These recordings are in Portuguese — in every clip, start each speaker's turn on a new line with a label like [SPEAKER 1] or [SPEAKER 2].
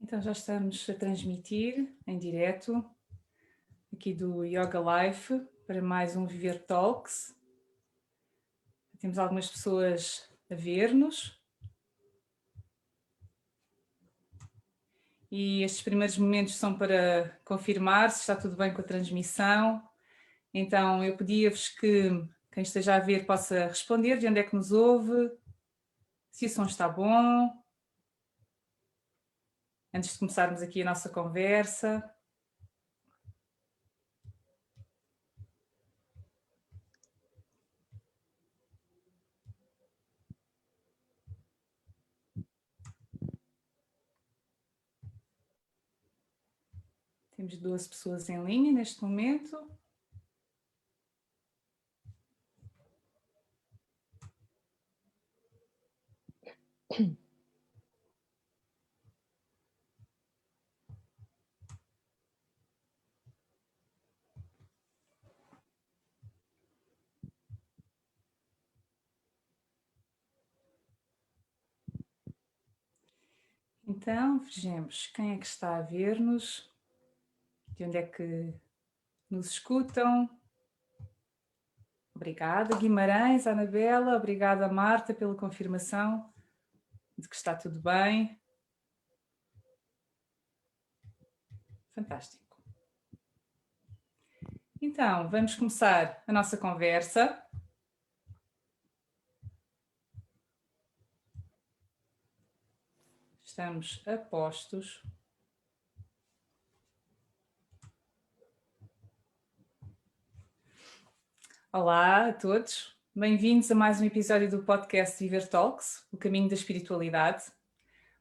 [SPEAKER 1] Então já estamos a transmitir em direto aqui do Yoga Life para mais um Viver Talks. Temos algumas pessoas a ver-nos e estes primeiros momentos são para confirmar se está tudo bem com a transmissão. Então eu pedia-vos que quem esteja a ver possa responder de onde é que nos ouve, se o som está bom, antes de começarmos aqui a nossa conversa. Temos 12 pessoas em linha neste momento. Então, vejamos quem é que está a ver-nos, de onde é que nos escutam. Obrigada, Guimarães, Anabela, obrigada, Marta, pela confirmação de que está tudo bem. Fantástico. Então, vamos começar a nossa conversa. Estamos a postos. Olá a todos, bem-vindos a mais um episódio do podcast Viver Talks, o caminho da espiritualidade.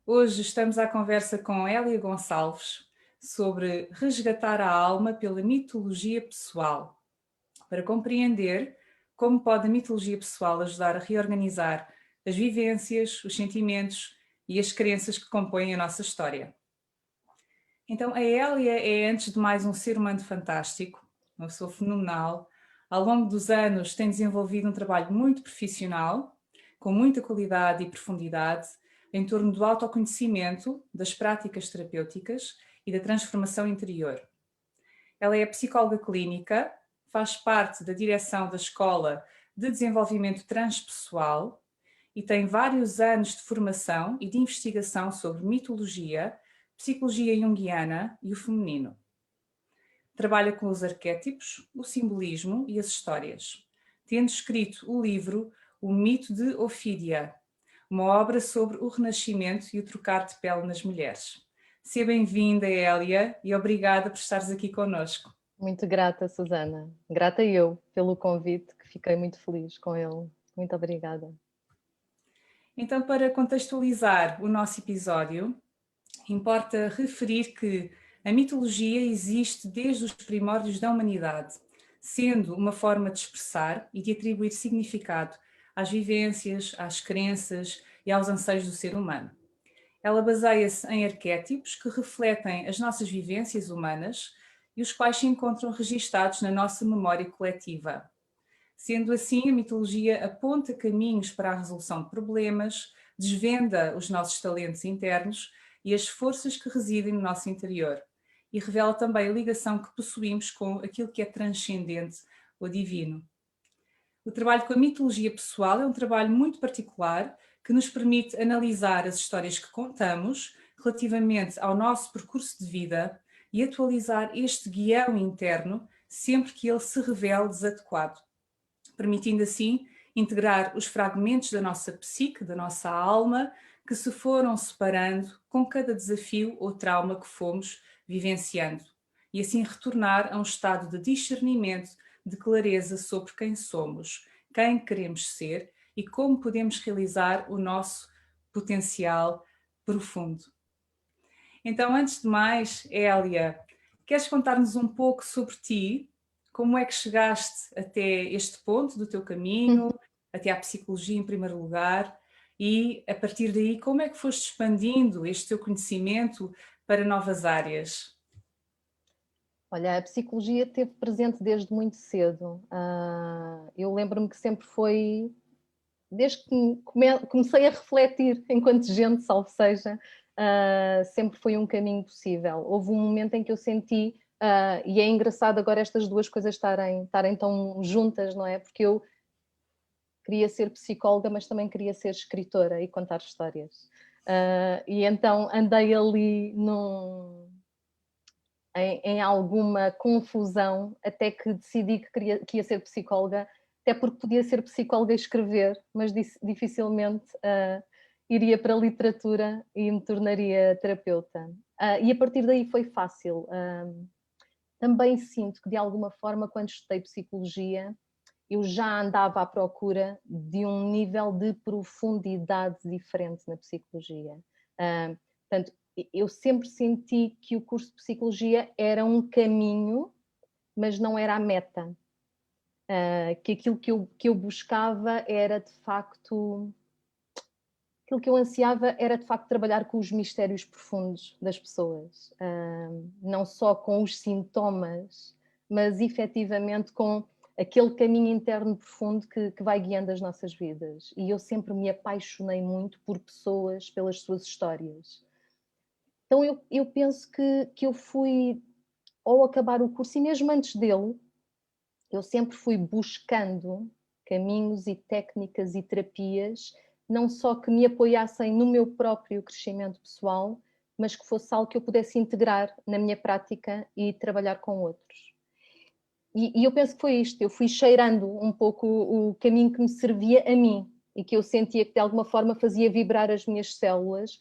[SPEAKER 1] Hoje estamos à conversa com Hélia Gonçalves sobre resgatar a alma pela mitologia pessoal, para compreender como pode a mitologia pessoal ajudar a reorganizar as vivências, os sentimentos e as crenças que compõem a nossa história. Então, a Hélia é, antes de mais, um ser humano fantástico, uma pessoa fenomenal. Ao longo dos anos tem desenvolvido um trabalho muito profissional, com muita qualidade e profundidade, em torno do autoconhecimento, das práticas terapêuticas e da transformação interior. Ela é psicóloga clínica, faz parte da direção da Escola de Desenvolvimento Transpessoal e tem vários anos de formação e de investigação sobre mitologia, psicologia junguiana e o feminino. Trabalha com os arquétipos, o simbolismo e as histórias, tendo escrito o livro O Mito de Ofídia, uma obra sobre o renascimento e o trocar de pele nas mulheres. Seja bem-vinda, Hélia, e obrigada por estares aqui connosco.
[SPEAKER 2] Muito grata, Susana. Grata eu pelo convite, que fiquei muito feliz com ele. Muito obrigada.
[SPEAKER 1] Então, para contextualizar o nosso episódio, importa referir que a mitologia existe desde os primórdios da humanidade, sendo uma forma de expressar e de atribuir significado às vivências, às crenças e aos anseios do ser humano. Ela baseia-se em arquétipos que refletem as nossas vivências humanas e os quais se encontram registados na nossa memória coletiva. Sendo assim, a mitologia aponta caminhos para a resolução de problemas, desvenda os nossos talentos internos e as forças que residem no nosso interior, e revela também a ligação que possuímos com aquilo que é transcendente ou divino. O trabalho com a mitologia pessoal é um trabalho muito particular que nos permite analisar as histórias que contamos relativamente ao nosso percurso de vida e atualizar este guião interno sempre que ele se revele desadequado, permitindo assim integrar os fragmentos da nossa psique, da nossa alma, que se foram separando com cada desafio ou trauma que fomos vivenciando, e assim retornar a um estado de discernimento, de clareza sobre quem somos, quem queremos ser e como podemos realizar o nosso potencial profundo. Então, antes de mais, Hélia, queres contar-nos um pouco sobre ti? Como é que chegaste até este ponto do teu caminho, até à psicologia em primeiro lugar, e a partir daí como é que foste expandindo este teu conhecimento para novas áreas?
[SPEAKER 2] Olha, a psicologia esteve presente desde muito cedo. Eu lembro-me que sempre foi, desde que comecei a refletir enquanto gente, salvo seja, sempre foi um caminho possível. Houve um momento em que eu senti, e é engraçado agora estas duas coisas estarem tão juntas, não é? Porque eu queria ser psicóloga, mas também queria ser escritora e contar histórias. E então andei ali em alguma confusão, até que decidi que ia ser psicóloga, até porque podia ser psicóloga e escrever, mas dificilmente iria para a literatura e me tornaria terapeuta. E a partir daí foi fácil. Também sinto que, de alguma forma, quando estudei psicologia, eu já andava à procura de um nível de profundidade diferente na psicologia. Portanto, eu sempre senti que o curso de psicologia era um caminho, mas não era a meta. Que aquilo que eu buscava era, de facto... Aquilo que eu ansiava era, de facto, trabalhar com os mistérios profundos das pessoas. Não só com os sintomas, mas, efetivamente, com aquele caminho interno profundo que vai guiando as nossas vidas. E eu sempre me apaixonei muito por pessoas, pelas suas histórias. Então eu penso que eu fui, ao acabar o curso, e mesmo antes dele, eu sempre fui buscando caminhos e técnicas e terapias, não só que me apoiassem no meu próprio crescimento pessoal, mas que fosse algo que eu pudesse integrar na minha prática e trabalhar com outros. E eu penso que foi isto, eu fui cheirando um pouco o caminho que me servia a mim e que eu sentia que de alguma forma fazia vibrar as minhas células.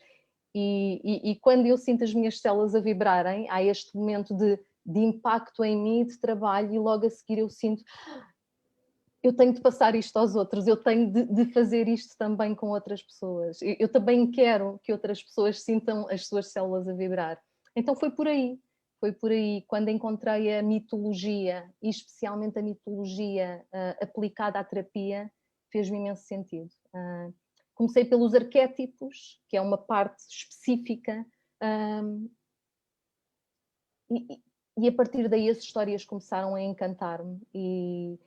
[SPEAKER 2] E quando eu sinto as minhas células a vibrarem, há este momento de impacto em mim, de trabalho, e logo a seguir eu sinto: eu tenho de passar isto aos outros, eu tenho de fazer isto também com outras pessoas. Eu também quero que outras pessoas sintam as suas células a vibrar. Então foi por aí. Foi por aí, quando encontrei a mitologia, e especialmente a mitologia aplicada à terapia, fez-me imenso sentido. Comecei pelos arquétipos, que é uma parte específica, e a partir daí as histórias começaram a encantar-me, e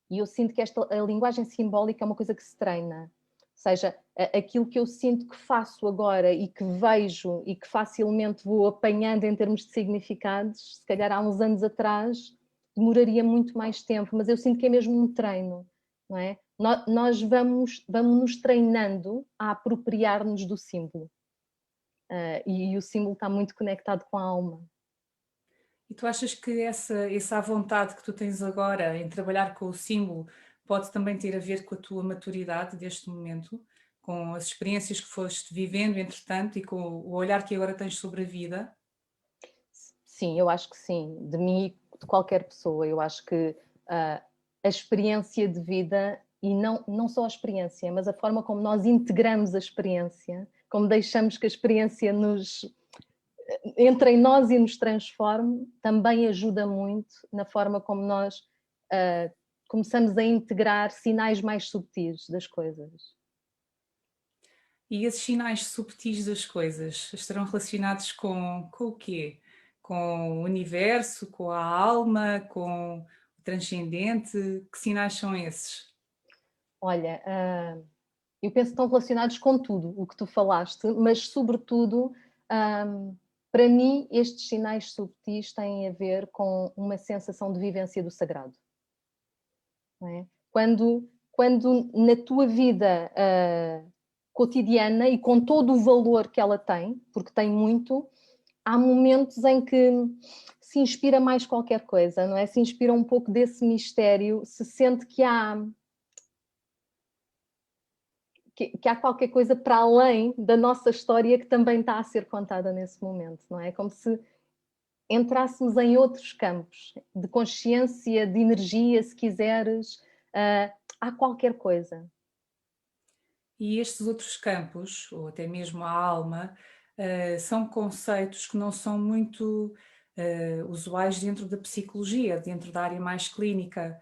[SPEAKER 2] eu sinto que a linguagem simbólica é uma coisa que se treina. Ou seja, aquilo que eu sinto que faço agora e que vejo e que facilmente vou apanhando em termos de significados, se calhar há uns anos atrás demoraria muito mais tempo, mas eu sinto que é mesmo um treino, não é? Nós vamos nos treinando a apropriar-nos do símbolo. E o símbolo está muito conectado com a alma.
[SPEAKER 1] E tu achas que essa vontade que tu tens agora em trabalhar com o símbolo pode também ter a ver com a tua maturidade deste momento, com as experiências que foste vivendo, entretanto, e com o olhar que agora tens sobre a vida?
[SPEAKER 2] Sim, eu acho que sim, de mim e de qualquer pessoa. Eu acho que a experiência de vida, e não só a experiência, mas a forma como nós integramos a experiência, como deixamos que a experiência entre em nós e nos transforme, também ajuda muito na forma como nós começamos a integrar sinais mais subtis das coisas.
[SPEAKER 1] E esses sinais subtis das coisas estarão relacionados com o quê? Com o universo, com a alma, com o transcendente? Que sinais são esses?
[SPEAKER 2] Olha, eu penso que estão relacionados com tudo o que tu falaste, mas sobretudo, para mim, estes sinais subtis têm a ver com uma sensação de vivência do sagrado. Não é? Quando na tua vida cotidiana, e com todo o valor que ela tem, porque tem muito, há momentos em que se inspira mais qualquer coisa, não é? Se inspira um pouco desse mistério, se sente que há qualquer coisa para além da nossa história que também está a ser contada nesse momento, não é? Como se entrássemos em outros campos de consciência, de energia, se quiseres, há qualquer coisa.
[SPEAKER 1] E estes outros campos, ou até mesmo a alma, são conceitos que não são muito usuais dentro da psicologia, dentro da área mais clínica.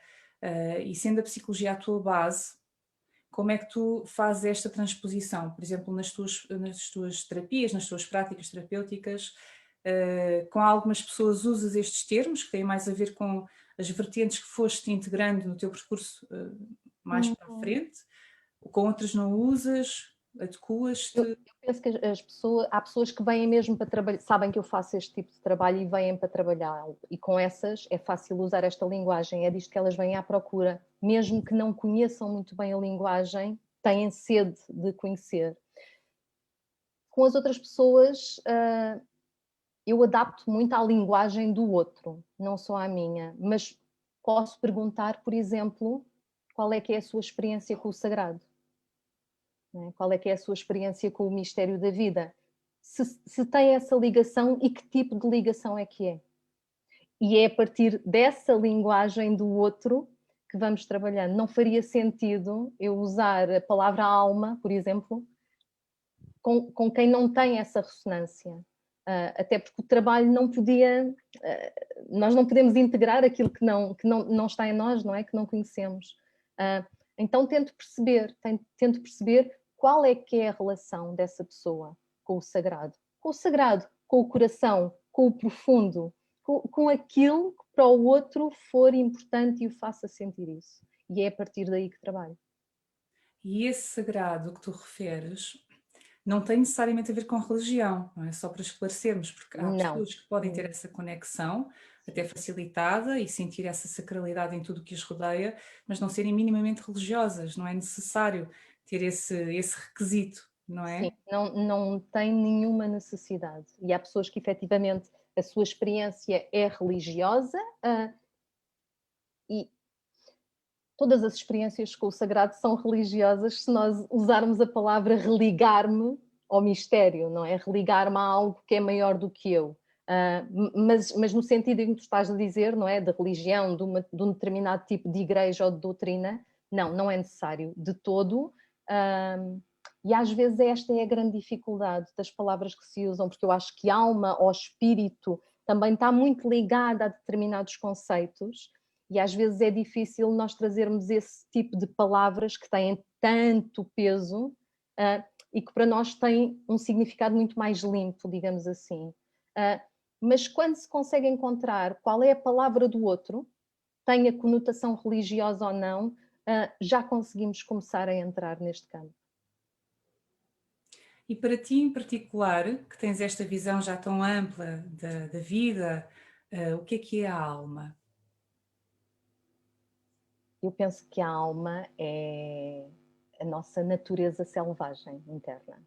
[SPEAKER 1] E sendo a psicologia a tua base, como é que tu fazes esta transposição? Por exemplo, nas tuas terapias, nas tuas práticas terapêuticas, com algumas pessoas usas estes termos que têm mais a ver com as vertentes que foste integrando no teu percurso mais para a
[SPEAKER 2] Uhum.
[SPEAKER 1] frente, com outras não usas? Adequas-te?
[SPEAKER 2] Eu penso que há pessoas que vêm mesmo para trabalhar, sabem que eu faço este tipo de trabalho e vêm para trabalhar. E com essas é fácil usar esta linguagem, é disto que elas vêm à procura. Mesmo que não conheçam muito bem a linguagem, têm sede de conhecer. Com as outras pessoas, eu adapto muito à linguagem do outro, não só à minha. Mas posso perguntar, por exemplo, qual é que é a sua experiência com o sagrado? Qual é que é a sua experiência com o mistério da vida? Se tem essa ligação e que tipo de ligação é que é? E é a partir dessa linguagem do outro que vamos trabalhando. Não faria sentido eu usar a palavra alma, por exemplo, com quem não tem essa ressonância. Até porque o trabalho não podia... nós não podemos integrar aquilo que não está em nós, não é? Que não conhecemos. Então tento perceber qual é que é a relação dessa pessoa com o sagrado. Com o sagrado, com o coração, com o profundo, com aquilo que para o outro for importante e o faça sentir isso. E é a partir daí que trabalho.
[SPEAKER 1] E esse sagrado que tu referes não tem necessariamente a ver com religião, não é? Só para esclarecermos, porque há
[SPEAKER 2] Não.
[SPEAKER 1] pessoas que podem ter essa conexão, até facilitada, e sentir essa sacralidade em tudo o que os rodeia, mas não serem minimamente religiosas, não é necessário ter esse requisito, não
[SPEAKER 2] Sim,
[SPEAKER 1] é?
[SPEAKER 2] não tem nenhuma necessidade. E há pessoas que efetivamente a sua experiência é religiosa, e todas as experiências com o sagrado são religiosas se nós usarmos a palavra religar-me ao mistério, não é? Religar-me a algo que é maior do que eu. Mas no sentido em que tu estás a dizer, não é? De religião, de um determinado tipo de igreja ou de doutrina, não é necessário de todo. E às vezes esta é a grande dificuldade das palavras que se usam, porque eu acho que alma ou espírito também está muito ligada a determinados conceitos, e às vezes é difícil nós trazermos esse tipo de palavras que têm tanto peso e que para nós têm um significado muito mais limpo, digamos assim. Mas quando se consegue encontrar qual é a palavra do outro, tenha conotação religiosa ou não, já conseguimos começar a entrar neste campo.
[SPEAKER 1] E para ti em particular, que tens esta visão já tão ampla da vida, o que é a alma?
[SPEAKER 2] Eu penso que a alma é a nossa natureza selvagem interna.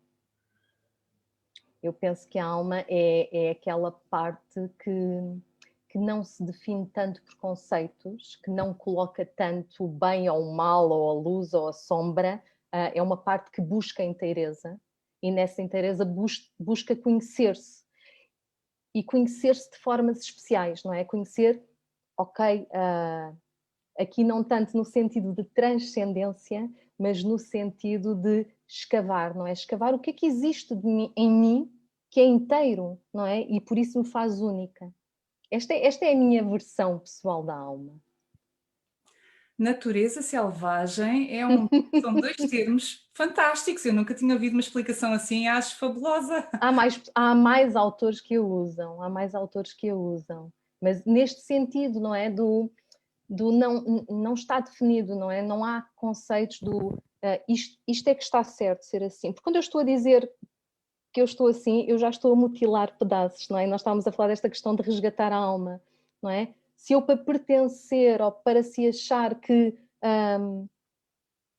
[SPEAKER 2] Eu penso que a alma é aquela parte que não se define tanto por conceitos, que não coloca tanto o bem ou o mal, ou a luz ou a sombra. É uma parte que busca a inteireza, e nessa inteireza busca conhecer-se. E conhecer-se de formas especiais, não é? Conhecer, ok, aqui não tanto no sentido de transcendência, mas no sentido de escavar, não é? Escavar o que é que existe em mim que é inteiro, não é? E por isso me faz única. Esta é a minha versão pessoal da alma.
[SPEAKER 1] Natureza selvagem são dois termos fantásticos. Eu nunca tinha ouvido uma explicação assim, acho fabulosa.
[SPEAKER 2] Há mais autores que o usam, mas neste sentido, não é? Do não está definido, não é? Não há conceitos do isto é que está certo ser assim. Porque quando eu estou a dizer que eu estou assim, eu já estou a mutilar pedaços, não é? Nós estávamos a falar desta questão de resgatar a alma, não é? Se eu, para pertencer ou para se achar que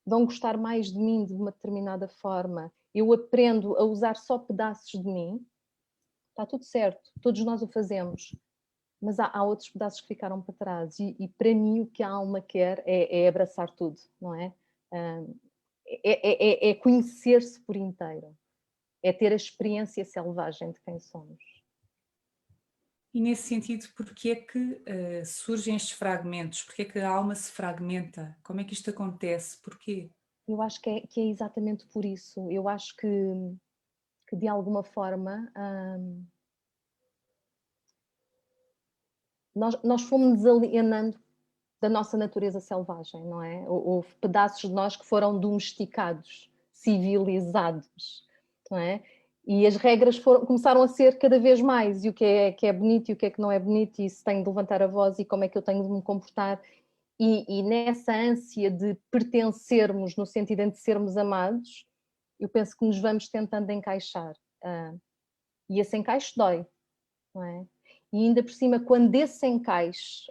[SPEAKER 2] vão gostar mais de mim de uma determinada forma, eu aprendo a usar só pedaços de mim, está tudo certo, todos nós o fazemos, mas há outros pedaços que ficaram para trás, e para mim o que a alma quer é abraçar tudo, não é? É conhecer-se por inteiro, é ter a experiência selvagem de quem somos.
[SPEAKER 1] E nesse sentido, porque é que surgem estes fragmentos? Porque é que a alma se fragmenta? Como é que isto acontece? Porquê?
[SPEAKER 2] Eu acho que é exatamente por isso. Eu acho que de alguma forma nós fomos alienando da nossa natureza selvagem, não é? Houve pedaços de nós que foram domesticados, civilizados, não é? E as regras começaram a ser cada vez mais, e o que é bonito e o que é que não é bonito, e se tenho de levantar a voz e como é que eu tenho de me comportar. E nessa ânsia de pertencermos, no sentido de sermos amados, eu penso que nos vamos tentando encaixar. E esse encaixe dói, não é? E ainda por cima, quando esse encaixe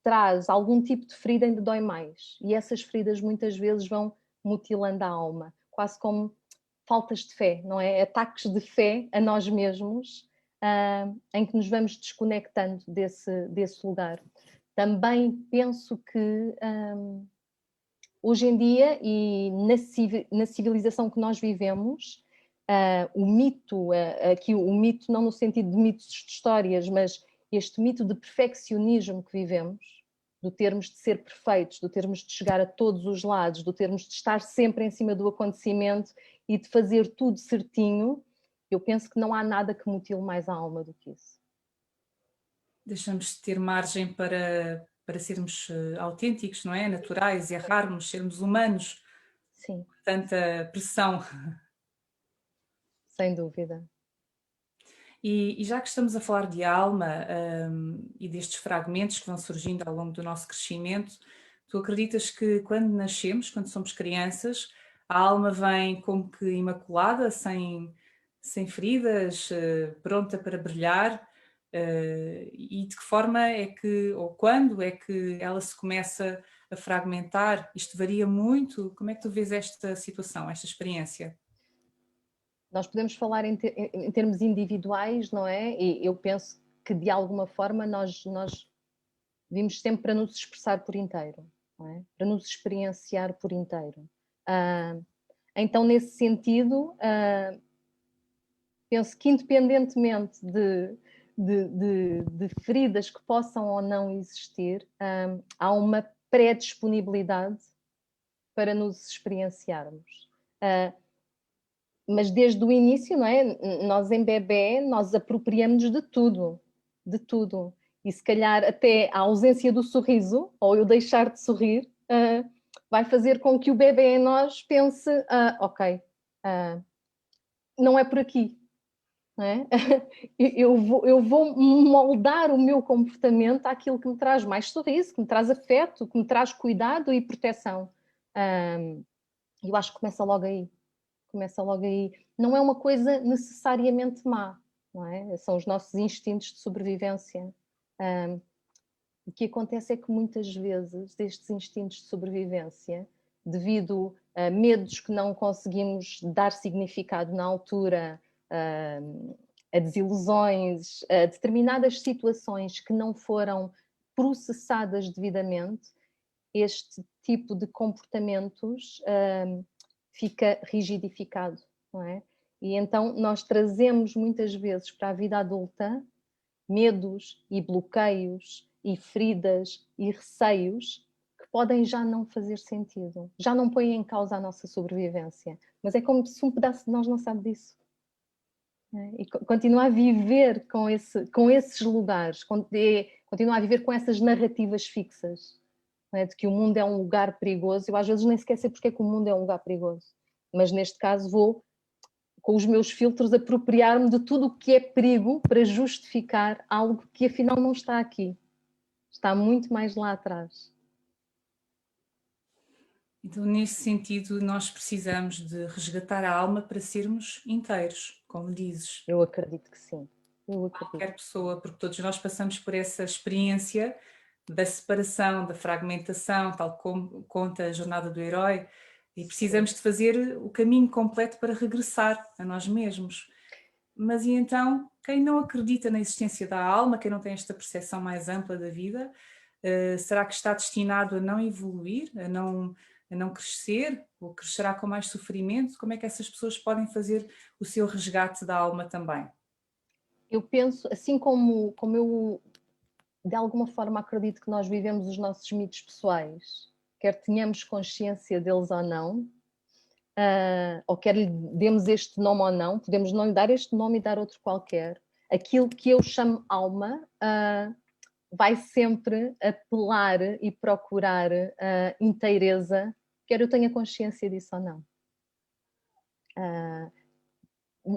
[SPEAKER 2] traz algum tipo de ferida, ainda dói mais. E essas feridas muitas vezes vão mutilando a alma, quase como faltas de fé, não é? Ataques de fé a nós mesmos, em que nos vamos desconectando desse lugar. Também penso que hoje em dia e na civilização que nós vivemos, o mito, aqui o mito não no sentido de mitos de histórias, mas este mito de perfeccionismo que vivemos, do termos de ser perfeitos, do termos de chegar a todos os lados, do termos de estar sempre em cima do acontecimento e de fazer tudo certinho, eu penso que não há nada que mutile mais a alma do que isso.
[SPEAKER 1] Deixamos de ter margem para sermos autênticos, não é? Naturais, errarmos, sermos humanos.
[SPEAKER 2] Sim.
[SPEAKER 1] Tanta pressão.
[SPEAKER 2] Sem dúvida.
[SPEAKER 1] E já que estamos a falar de alma e destes fragmentos que vão surgindo ao longo do nosso crescimento, tu acreditas que quando nascemos, quando somos crianças, a alma vem como que imaculada, sem feridas, pronta para brilhar? E de que forma é que, ou quando é que ela se começa a fragmentar? Isto varia muito? Como é que tu vês esta situação, esta experiência?
[SPEAKER 2] Nós podemos falar em termos individuais, não é? E eu penso que de alguma forma nós vimos sempre para nos expressar por inteiro, não é? Para nos experienciar por inteiro. Então, nesse sentido, penso que independentemente de feridas que possam ou não existir, há uma pré-disponibilidade para nos experienciarmos. Mas desde o início, não é? Nós em bebé, nós apropriamos de tudo, de tudo. E se calhar até a ausência do sorriso, ou eu deixar de sorrir, vai fazer com que o bebé em nós pense, ok, não é por aqui. Não é? Eu vou moldar o meu comportamento àquilo que me traz mais sorriso, que me traz afeto, que me traz cuidado e proteção. Eu acho que começa logo aí. Começa logo aí. Não é uma coisa necessariamente má, não é? São os nossos instintos de sobrevivência. O que acontece é que muitas vezes estes instintos de sobrevivência, devido a medos que não conseguimos dar significado na altura, a desilusões, a determinadas situações que não foram processadas devidamente, este tipo de comportamentos fica rigidificado, não é? E então nós trazemos muitas vezes para a vida adulta medos e bloqueios e feridas e receios que podem já não fazer sentido, já não põem em causa a nossa sobrevivência, mas é como se um pedaço de nós não sabe disso. E continua a viver com esses lugares, continua a viver com essas narrativas fixas, não é? De que o mundo é um lugar perigoso. Eu às vezes nem sequer sei porque é que o mundo é um lugar perigoso, mas neste caso vou, com os meus filtros, apropriar-me de tudo o que é perigo para justificar algo que afinal não está aqui, está muito mais lá atrás.
[SPEAKER 1] Então, nesse sentido, nós precisamos de resgatar a alma para sermos inteiros, como dizes.
[SPEAKER 2] Eu acredito que sim.
[SPEAKER 1] Qualquer pessoa, porque todos nós passamos por essa experiência da separação, da fragmentação, tal como conta a jornada do herói, e precisamos de fazer o caminho completo para regressar a nós mesmos. Mas e então, quem não acredita na existência da alma, quem não tem esta percepção mais ampla da vida, será que está destinado a não evoluir, a não crescer, ou crescerá com mais sofrimento? Como é que essas pessoas podem fazer o seu resgate da alma também?
[SPEAKER 2] Eu penso, assim como eu de alguma forma acredito que nós vivemos os nossos mitos pessoais, quer tenhamos consciência deles ou não, ou quer lhe demos este nome ou não, podemos não lhe dar este nome e dar outro qualquer. Aquilo que eu chamo alma vai sempre apelar e procurar inteireza, quer eu tenha consciência disso ou não.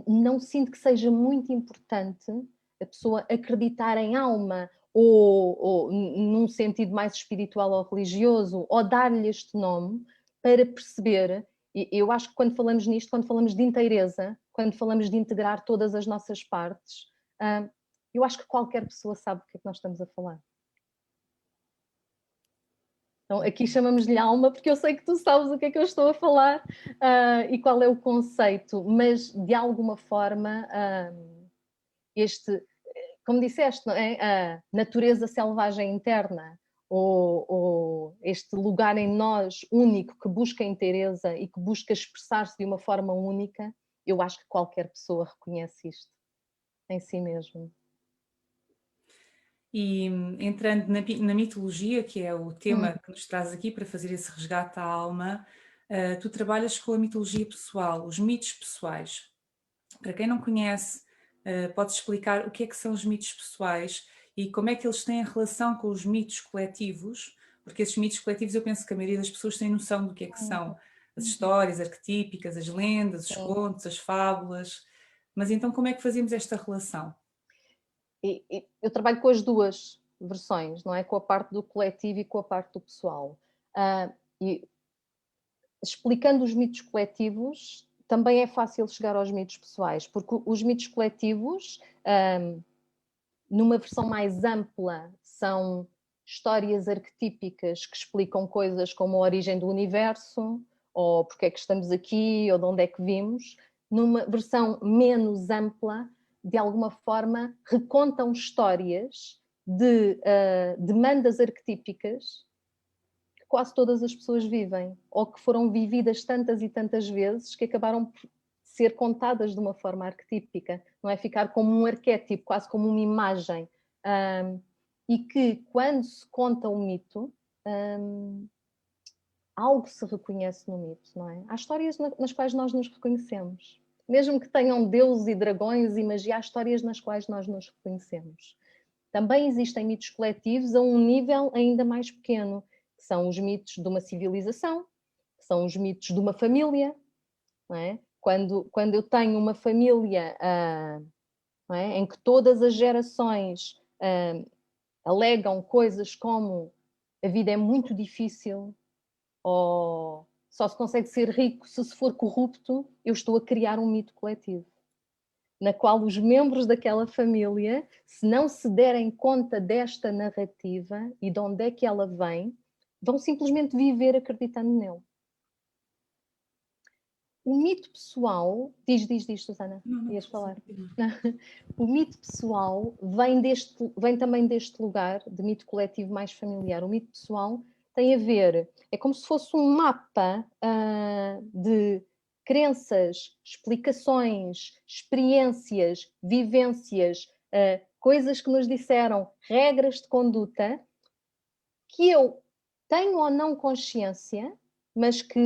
[SPEAKER 2] Não sinto que seja muito importante a pessoa acreditar em alma ou num sentido mais espiritual ou religioso, ou dar-lhe este nome para perceber E eu acho que quando falamos nisto, quando falamos de inteireza, quando falamos de integrar todas as nossas partes, eu acho que qualquer pessoa sabe do que é que nós estamos a falar. Então, aqui chamamos-lhe alma, porque eu sei que tu sabes o que é que eu estou a falar e qual é o conceito, mas de alguma forma, como disseste, não é? A natureza selvagem interna, ou este lugar em nós único que busca inteireza e que busca expressar-se de uma forma única, eu acho que qualquer pessoa reconhece isto em si mesmo.
[SPEAKER 1] E entrando na mitologia, que é o tema que nos traz aqui para fazer esse resgate à alma, tu trabalhas com a mitologia pessoal, os mitos pessoais. Para quem não conhece, podes explicar o que é que são os mitos pessoais e como é que eles têm relação com os mitos coletivos, porque esses mitos coletivos eu penso que a maioria das pessoas tem noção do que é que são as histórias arquetípicas, as lendas, os contos, as fábulas, mas então como é que fazemos esta relação?
[SPEAKER 2] Eu trabalho com as duas versões, não é? Com a parte do coletivo e com a parte do pessoal. E explicando os mitos coletivos, também é fácil chegar aos mitos pessoais, porque os mitos coletivos, numa versão mais ampla, são histórias arquetípicas que explicam coisas como a origem do universo, ou porque é que estamos aqui, ou de onde é que vimos. Numa versão menos ampla, de alguma forma, recontam histórias de demandas arquetípicas que quase todas as pessoas vivem, ou que foram vividas tantas e tantas vezes que acabaram por ser contadas de uma forma arquetípica, não é? Ficar como um arquétipo, quase como uma imagem. E que, quando se conta um mito, algo se reconhece no mito, não é? Há histórias nas quais nós nos reconhecemos. Mesmo que tenham deuses e dragões e magia, há histórias nas quais nós nos reconhecemos. Também existem mitos coletivos a um nível ainda mais pequeno, que são os mitos de uma civilização, que são os mitos de uma família, não é? Quando eu tenho uma família não é? Em que todas as gerações alegam coisas como a vida é muito difícil, ou só se consegue ser rico se for corrupto, eu estou a criar um mito coletivo, na qual os membros daquela família, se não se derem conta desta narrativa e de onde é que ela vem, vão simplesmente viver acreditando nele. O mito pessoal, diz, Susana, ias falar. O mito pessoal vem também deste lugar de mito coletivo mais familiar. O mito pessoal tem a ver, é como se fosse um mapa de crenças, explicações, experiências, vivências, coisas que nos disseram, regras de conduta, que eu tenho ou não consciência, mas que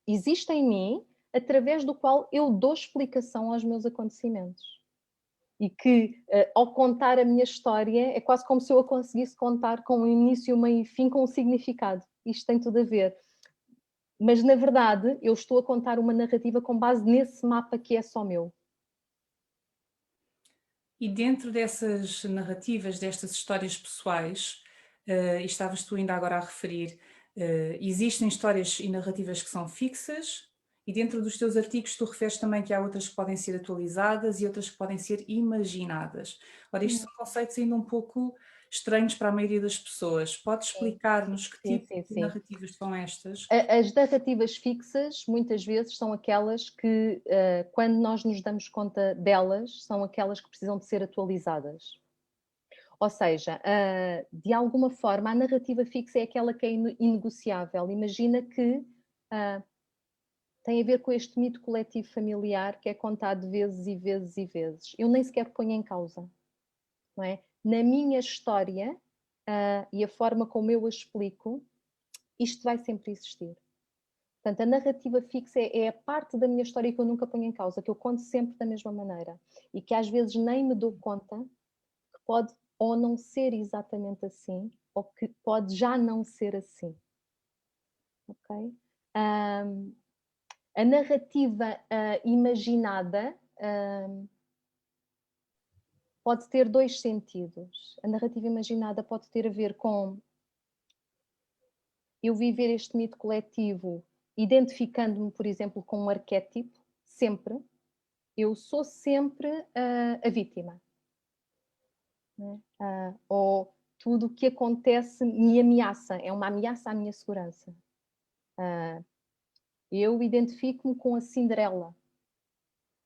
[SPEAKER 2] existem em mim, através do qual eu dou explicação aos meus acontecimentos. E que, ao contar a minha história, é quase como se eu a conseguisse contar com um início, meio e fim, com um significado. Isto tem tudo a ver. Mas, na verdade, eu estou a contar uma narrativa com base nesse mapa que é só meu.
[SPEAKER 1] E dentro dessas narrativas, destas histórias pessoais, e estavas tu ainda agora a referir, existem histórias e narrativas que são fixas, e dentro dos teus artigos tu referes também que há outras que podem ser atualizadas e outras que podem ser imaginadas. Ora, isto são conceitos ainda um pouco estranhos para a maioria das pessoas. Podes explicar-nos que tipo de narrativas são estas?
[SPEAKER 2] As narrativas fixas, muitas vezes, são aquelas que, quando nós nos damos conta delas, são aquelas que precisam de ser atualizadas. Ou seja, de alguma forma, a narrativa fixa é aquela que é inegociável. Imagina que tem a ver com este mito coletivo familiar que é contado vezes e vezes e vezes. Eu nem sequer ponho em causa, não é? Na minha história e a forma como eu a explico, isto vai sempre existir. Portanto, a narrativa fixa é a parte da minha história que eu nunca ponho em causa, que eu conto sempre da mesma maneira e que às vezes nem me dou conta que pode ou não ser exatamente assim, ou que pode já não ser assim. Ok? A narrativa imaginada pode ter dois sentidos. A narrativa imaginada pode ter a ver com eu viver este mito coletivo identificando-me, por exemplo, com um arquétipo, sempre, eu sou sempre a vítima, né? Ou tudo o que acontece me ameaça, é uma ameaça à minha segurança. Eu identifico-me com a Cinderela.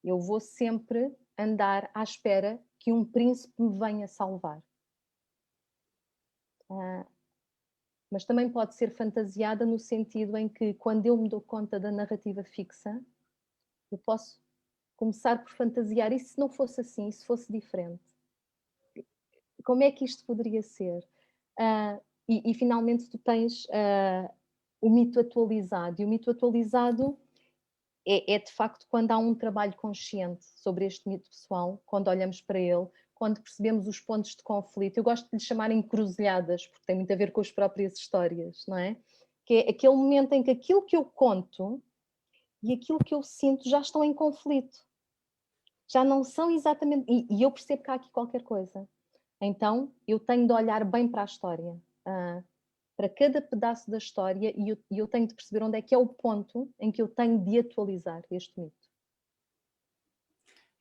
[SPEAKER 2] Eu vou sempre andar à espera que um príncipe me venha salvar. Mas também pode ser fantasiada no sentido em que, quando eu me dou conta da narrativa fixa, eu posso começar por fantasiar, e se não fosse assim, e se fosse diferente? Como é que isto poderia ser? E finalmente tu tens o mito atualizado, e o mito atualizado é de facto quando há um trabalho consciente sobre este mito pessoal, quando olhamos para ele, quando percebemos os pontos de conflito. Eu gosto de lhe chamar encruzilhadas, porque tem muito a ver com as próprias histórias, não é? Que é aquele momento em que aquilo que eu conto e aquilo que eu sinto já estão em conflito. Já não são exatamente... E eu percebo que há aqui qualquer coisa. Então, eu tenho de olhar bem para a história, para cada pedaço da história, e eu tenho de perceber onde é que é o ponto em que eu tenho de atualizar este mito.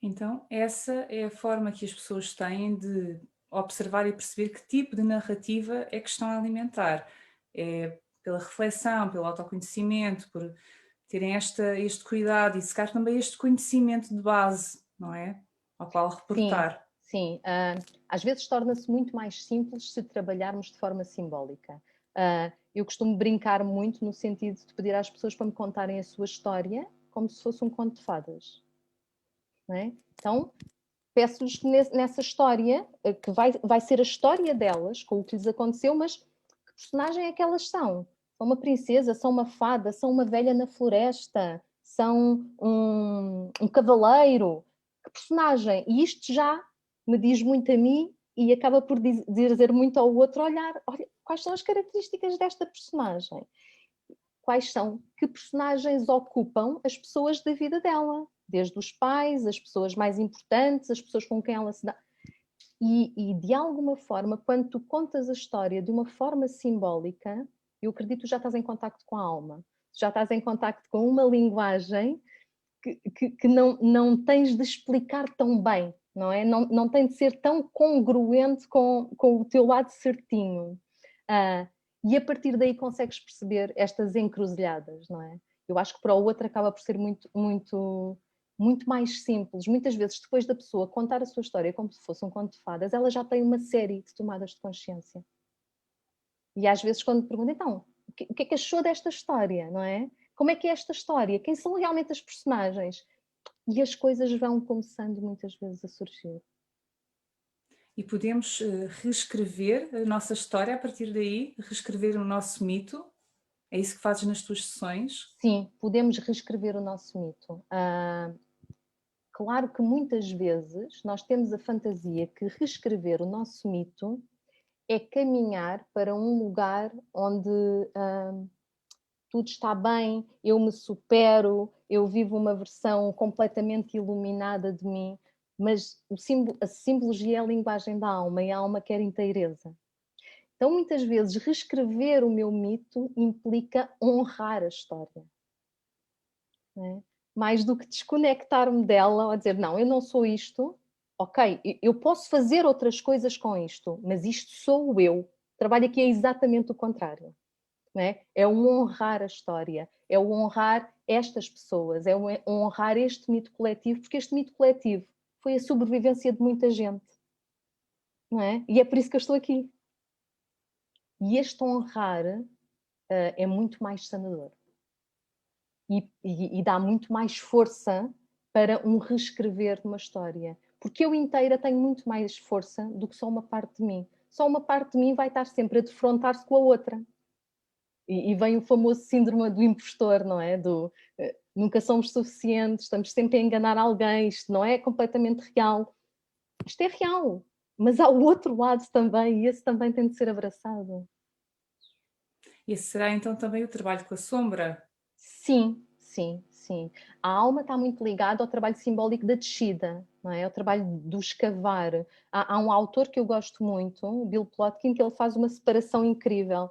[SPEAKER 1] Então, essa é a forma que as pessoas têm de observar e perceber que tipo de narrativa é que estão a alimentar. É pela reflexão, pelo autoconhecimento, por terem este cuidado e se calhar também este conhecimento de base, não é? Ao qual
[SPEAKER 2] Sim,
[SPEAKER 1] reportar.
[SPEAKER 2] sim. Às vezes torna-se muito mais simples se trabalharmos de forma simbólica. Eu costumo brincar muito no sentido de pedir às pessoas para me contarem a sua história como se fosse um conto de fadas. Não é? Então, peço-lhes que nessa história, que vai ser a história delas, com o que lhes aconteceu, mas que personagem é que elas são? São uma princesa, são uma fada, são uma velha na floresta, são um cavaleiro. Que personagem? E isto já me diz muito a mim e acaba por dizer muito ao outro olhar, olha, quais são as características desta personagem? Quais são, que personagens ocupam as pessoas da vida dela, desde os pais, as pessoas mais importantes, as pessoas com quem ela se dá. E de alguma forma, quando tu contas a história de uma forma simbólica, eu acredito que já estás em contacto com a alma, já estás em contacto com uma linguagem que não tens de explicar tão bem, não é? Não tem de ser tão congruente com o teu lado certinho. E a partir daí consegues perceber estas encruzilhadas, não é? Eu acho que para o outro acaba por ser muito mais simples. Muitas vezes, depois da pessoa contar a sua história como se fosse um conto de fadas, ela já tem uma série de tomadas de consciência. E às vezes quando me perguntam, então, o que é que achou desta história, não é? Como é que é esta história? Quem são realmente as personagens? E as coisas vão começando muitas vezes a surgir.
[SPEAKER 1] E podemos reescrever a nossa história a partir daí, reescrever o nosso mito. É isso que fazes nas tuas sessões?
[SPEAKER 2] Sim, podemos reescrever o nosso mito. Claro que muitas vezes nós temos a fantasia que reescrever o nosso mito é caminhar para um lugar onde tudo está bem, eu me supero, eu vivo uma versão completamente iluminada de mim, mas a simbologia é a linguagem da alma e a alma quer inteireza. Então, muitas vezes, reescrever o meu mito implica honrar a história. Não é? Mais do que desconectar-me dela ou dizer, não, eu não sou isto, ok, eu posso fazer outras coisas com isto, mas isto sou eu. O trabalho aqui é exatamente o contrário. Não é? É o honrar a história, é o honrar estas pessoas, é o honrar este mito coletivo, porque este mito coletivo foi a sobrevivência de muita gente. Não é? E é por isso que eu estou aqui. E este honrar é muito mais sanador. E dá muito mais força para um reescrever de uma história. Porque eu inteira tenho muito mais força do que só uma parte de mim. Só uma parte de mim vai estar sempre a defrontar-se com a outra. E vem o famoso síndrome do impostor, não é? Nunca somos suficientes, estamos sempre a enganar alguém, isto não é completamente real. Isto é real, mas há o outro lado também, e esse também tem de ser abraçado.
[SPEAKER 1] Esse será então também o trabalho com a sombra?
[SPEAKER 2] Sim, sim, sim. A alma está muito ligada ao trabalho simbólico da descida, não é? Ao trabalho do escavar. Há um autor que eu gosto muito, o Bill Plotkin, que ele faz uma separação incrível.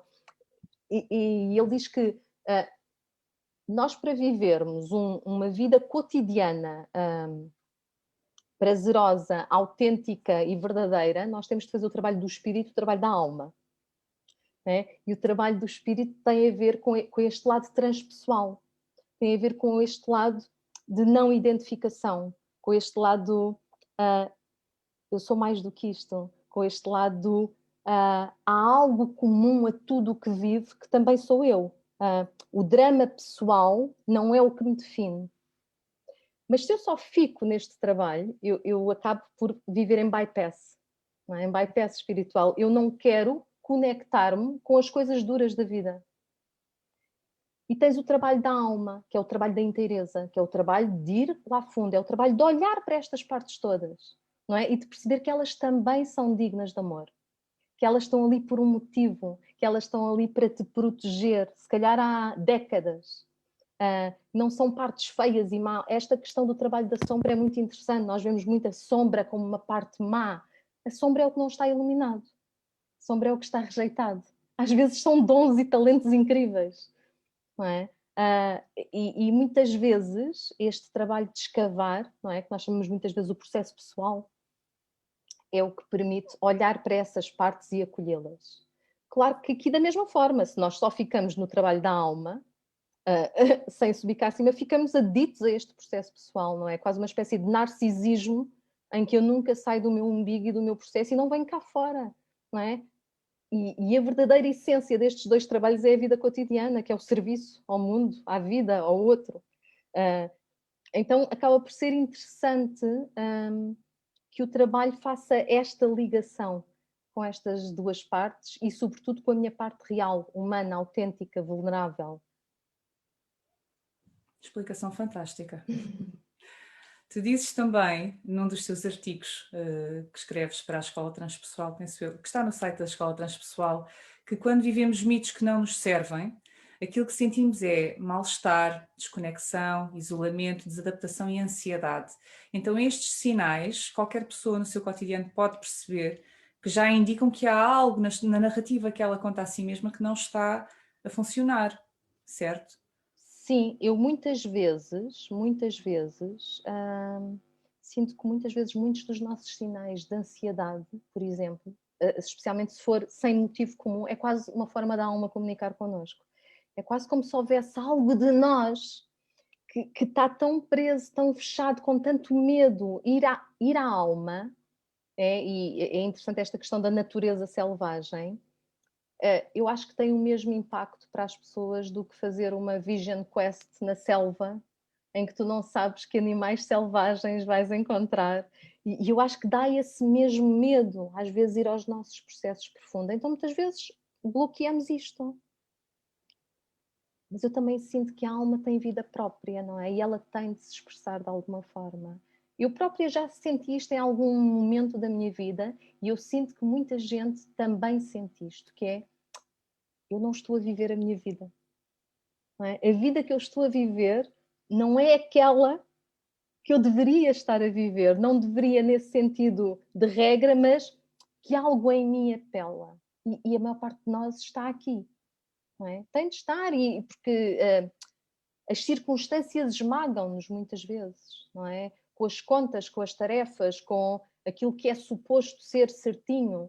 [SPEAKER 2] E ele diz que nós para vivermos uma vida cotidiana prazerosa, autêntica e verdadeira, nós temos de fazer o trabalho do espírito, o trabalho da alma. Né? E o trabalho do espírito tem a ver com este lado transpessoal, tem a ver com este lado de não identificação, com este lado eu sou mais do que isto, com este lado há algo comum a tudo o que vive, que também sou eu. O drama pessoal não é o que me define. Mas se eu só fico neste trabalho, eu acabo por viver em bypass, não é? Em bypass espiritual. Eu não quero conectar-me com as coisas duras da vida. E tens o trabalho da alma, que é o trabalho da inteireza, que é o trabalho de ir lá fundo, é o trabalho de olhar para estas partes todas, não é? E de perceber que elas também são dignas de amor, que elas estão ali por um motivo, que elas estão ali para te proteger, se calhar há décadas. Não são partes feias e má. Esta questão do trabalho da sombra é muito interessante. Nós vemos muita sombra como uma parte má. A sombra é o que não está iluminado. A sombra é o que está rejeitado. Às vezes são dons e talentos incríveis, não é? E muitas vezes este trabalho de escavar, não é? Que nós chamamos muitas vezes o processo pessoal, é o que permite olhar para essas partes e acolhê-las. Claro que aqui da mesma forma, se nós só ficamos no trabalho da alma, sem subir cá acima, ficamos aditos a este processo pessoal, não é? Quase uma espécie de narcisismo em que eu nunca saio do meu umbigo e do meu processo e não venho cá fora, não é? E a verdadeira essência destes dois trabalhos é a vida cotidiana, que é o serviço ao mundo, à vida, ao outro. Então acaba por ser interessante que o trabalho faça esta ligação com estas duas partes e sobretudo com a minha parte real, humana, autêntica, vulnerável.
[SPEAKER 1] Explicação fantástica. Tu dizes também, num dos teus artigos que escreves para a Escola Transpessoal, penso eu, que está no site da Escola Transpessoal, que quando vivemos mitos que não nos servem, aquilo que sentimos é mal-estar, desconexão, isolamento, desadaptação e ansiedade. Então estes sinais, qualquer pessoa no seu cotidiano pode perceber que já indicam que há algo na narrativa que ela conta a si mesma que não está a funcionar, certo?
[SPEAKER 2] Sim, eu muitas vezes, sinto que muitas vezes muitos dos nossos sinais de ansiedade, por exemplo, especialmente se for sem motivo comum, é quase uma forma da alma comunicar connosco. É quase como se houvesse algo de nós que está tão preso, tão fechado, com tanto medo, ir à alma, e é interessante esta questão da natureza selvagem. Eu acho que tem o mesmo impacto para as pessoas do que fazer uma Vision Quest na selva, em que tu não sabes que animais selvagens vais encontrar. E eu acho que dá esse mesmo medo, às vezes, ir aos nossos processos profundos. Então, muitas vezes, bloqueamos isto. Mas eu também sinto que a alma tem vida própria, não é? E ela tem de se expressar de alguma forma. Eu própria já senti isto em algum momento da minha vida e eu sinto que muita gente também sente isto, que é, eu não estou a viver a minha vida. Não é? A vida que eu estou a viver não é aquela que eu deveria estar a viver. Não deveria nesse sentido de regra, mas que algo em mim apela. E a maior parte de nós está aqui. Não é? Tem de estar, porque as circunstâncias esmagam-nos muitas vezes, não é? Com as contas, com as tarefas, com aquilo que é suposto ser certinho,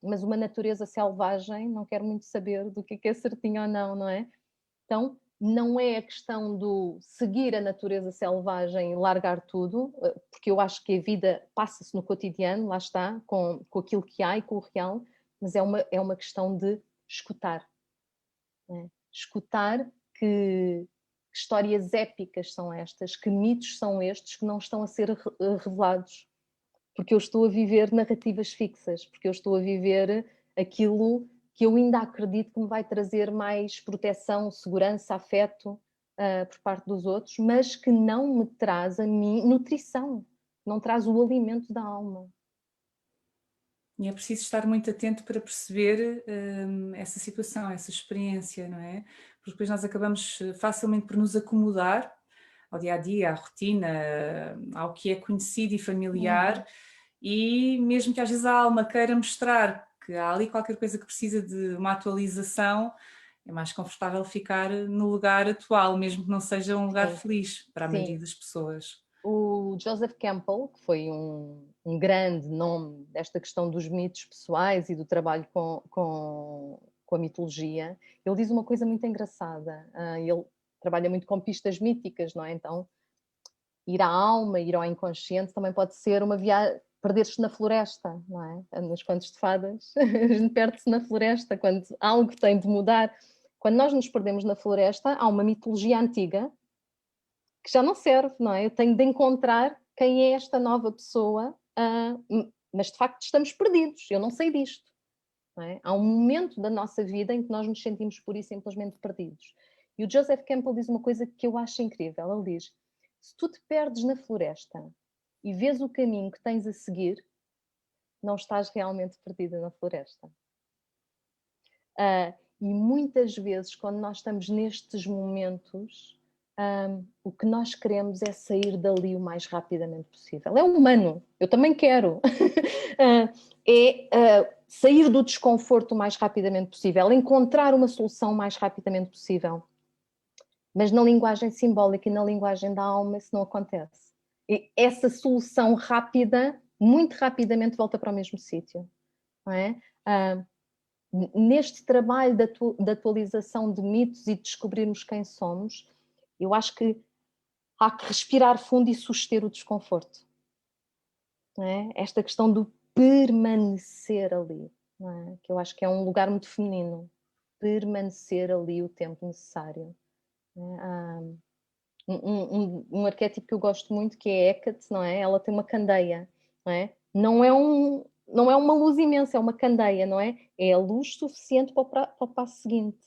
[SPEAKER 2] mas uma natureza selvagem não quer muito saber do que é certinho ou não, não é? Então, não é a questão do seguir a natureza selvagem e largar tudo, porque eu acho que a vida passa-se no cotidiano, lá está, com aquilo que há e com o real, mas é uma questão de escutar. Né? Escutar que histórias épicas são estas, que mitos são estes que não estão a ser revelados, porque eu estou a viver narrativas fixas, porque eu estou a viver aquilo que eu ainda acredito que me vai trazer mais proteção, segurança, afeto por parte dos outros, mas que não me traz a mim nutrição, não traz o alimento da alma.
[SPEAKER 1] E é preciso estar muito atento para perceber essa situação, essa experiência, não é? Porque depois nós acabamos facilmente por nos acomodar ao dia a dia, à rotina, ao que é conhecido e familiar, e mesmo que às vezes a alma queira mostrar que há ali qualquer coisa que precisa de uma atualização, É mais confortável ficar no lugar atual, mesmo que não seja um lugar
[SPEAKER 2] Sim,
[SPEAKER 1] feliz para a
[SPEAKER 2] sim.
[SPEAKER 1] maioria das pessoas.
[SPEAKER 2] O Joseph Campbell, que foi um grande nome desta questão dos mitos pessoais e do trabalho com a mitologia, ele diz uma coisa muito engraçada. Ele trabalha muito com pistas míticas, não é? Então, ir à alma, ir ao inconsciente, também pode ser uma viagem, perder-se na floresta, não é? Nos contos de fadas, a gente perde-se na floresta, quando algo tem de mudar. Quando nós nos perdemos na floresta, há uma mitologia antiga que já não serve, não é? Eu tenho de encontrar quem é esta nova pessoa, mas de facto estamos perdidos, eu não sei disto. Não é? Há um momento da nossa vida em que nós nos sentimos pura e simplesmente perdidos. E o Joseph Campbell diz uma coisa que eu acho incrível, ele diz, se tu te perdes na floresta e vês o caminho que tens a seguir, não estás realmente perdida na floresta. E muitas vezes, quando nós estamos nestes momentos, o que nós queremos é sair dali o mais rapidamente possível. É humano, eu também quero. Sair do desconforto o mais rapidamente possível, encontrar uma solução o mais rapidamente possível. Mas na linguagem simbólica e na linguagem da alma isso não acontece. E essa solução rápida, muito rapidamente volta para o mesmo sítio. Não é? Neste trabalho de atualização de mitos e de descobrirmos quem somos, eu acho que há que respirar fundo e suster o desconforto. Não é? Esta questão do permanecer ali, não é? Que eu acho que é um lugar muito feminino. Permanecer ali o tempo necessário. Não é? Há um arquétipo que eu gosto muito, que é a Hecate, não é? Ela tem uma candeia, não é? Não é uma luz imensa, é uma candeia, não é? É a luz suficiente para o passo seguinte.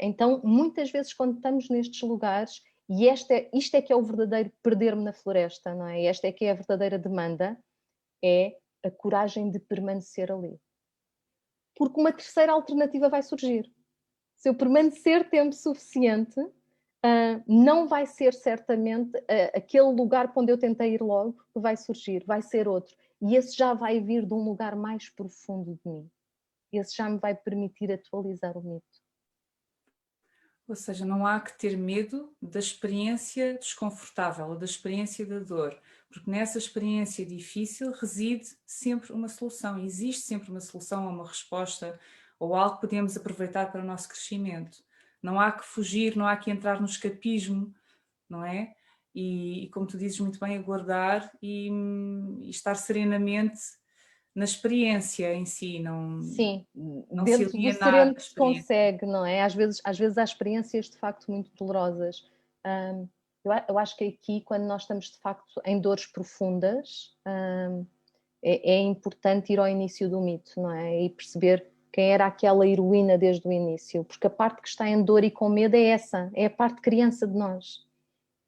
[SPEAKER 2] Então, muitas vezes, quando estamos nestes lugares, e isto é que é o verdadeiro perder-me na floresta, não é? Esta é que é a verdadeira demanda, é a coragem de permanecer ali. Porque uma terceira alternativa vai surgir. Se eu permanecer tempo suficiente, não vai ser certamente aquele lugar para onde eu tentei ir logo que vai surgir, vai ser outro. E esse já vai vir de um lugar mais profundo de mim. Esse já me vai permitir atualizar o mito.
[SPEAKER 1] Ou seja, não há que ter medo da experiência desconfortável ou da experiência da dor, porque nessa experiência difícil reside sempre uma solução, existe sempre uma solução ou uma resposta ou algo que podemos aproveitar para o nosso crescimento. Não há que fugir, não há que entrar no escapismo, não é? E como tu dizes muito bem, aguardar e estar serenamente na experiência em si,
[SPEAKER 2] Sim,
[SPEAKER 1] não se
[SPEAKER 2] dentro do
[SPEAKER 1] alienar
[SPEAKER 2] sereno
[SPEAKER 1] da
[SPEAKER 2] que se
[SPEAKER 1] experiência.
[SPEAKER 2] consegue, não é? Às vezes há experiências de facto muito dolorosas. Eu acho que aqui, quando nós estamos de facto em dores profundas, é importante ir ao início do mito, não é? E perceber quem era aquela heroína desde o início, porque a parte que está em dor e com medo é essa, é a parte criança de nós,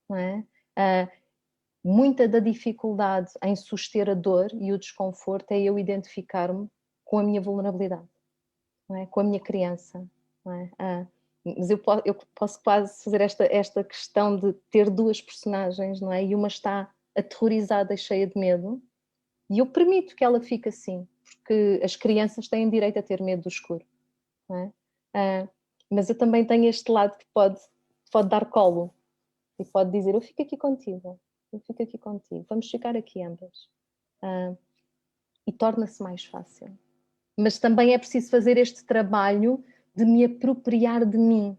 [SPEAKER 2] não é? Muita da dificuldade em suster a dor e o desconforto é eu identificar-me com a minha vulnerabilidade, não é? Com a minha criança, não é? Mas eu posso quase fazer esta questão de ter duas personagens, não é? E uma está aterrorizada e cheia de medo, e eu permito que ela fique assim, porque as crianças têm direito a ter medo do escuro, não é? Mas eu também tenho este lado que pode dar colo e pode dizer: eu fico aqui contigo, eu fico aqui contigo, vamos ficar aqui ambas. E torna-se mais fácil. Mas também é preciso fazer este trabalho de me apropriar de mim,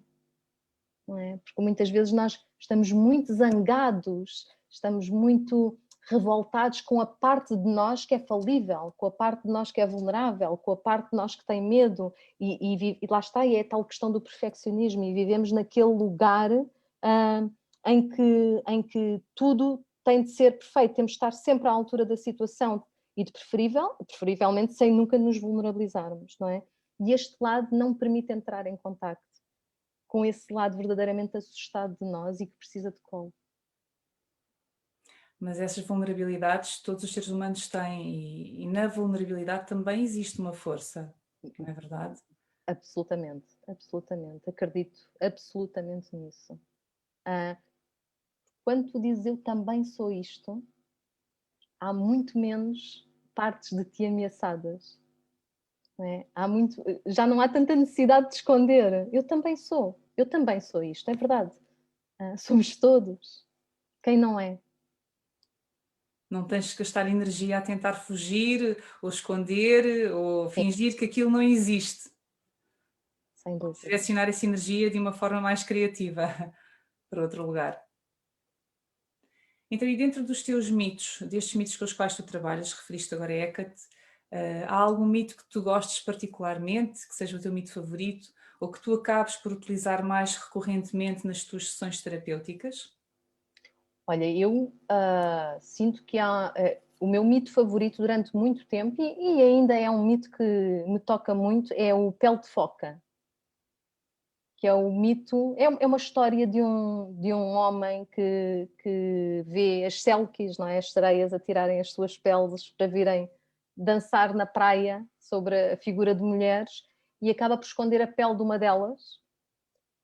[SPEAKER 2] não é? Porque muitas vezes nós estamos muito zangados, estamos muito revoltados com a parte de nós que é falível, com a parte de nós que é vulnerável, com a parte de nós que tem medo, e lá está, e é a tal questão do perfeccionismo, e vivemos naquele lugar em que tudo tem de ser perfeito, temos de estar sempre à altura da situação, e preferivelmente sem nunca nos vulnerabilizarmos, não é? E este lado não permite entrar em contacto com esse lado verdadeiramente assustado de nós e que precisa de colo.
[SPEAKER 1] Mas essas vulnerabilidades todos os seres humanos têm e na vulnerabilidade também existe uma força, não é verdade?
[SPEAKER 2] Absolutamente, absolutamente. Acredito absolutamente nisso. Quando tu dizes eu também sou isto, há muito menos partes de ti ameaçadas. não é? Já não há tanta necessidade de esconder. Eu também sou isto, é verdade. Somos todos. Quem não é?
[SPEAKER 1] Não tens que gastar energia a tentar fugir, ou esconder, ou
[SPEAKER 2] Sim,
[SPEAKER 1] fingir que aquilo não existe.
[SPEAKER 2] sem dúvida.
[SPEAKER 1] Direcionar essa energia de uma forma mais criativa para outro lugar. Então, e dentro dos teus mitos, destes mitos com os quais tu trabalhas, referiste agora a Hecate, há algum mito que tu gostes particularmente, que seja o teu mito favorito, ou que tu acabes por utilizar mais recorrentemente nas tuas sessões terapêuticas?
[SPEAKER 2] Olha, eu sinto que o meu mito favorito durante muito tempo, e ainda é um mito que me toca muito, é o pele de foca, que é o mito, é uma história de um homem que vê as selkies, não é? As sereias a tirarem as suas peles para virem dançar na praia sobre a figura de mulheres, e acaba por esconder a pele de uma delas,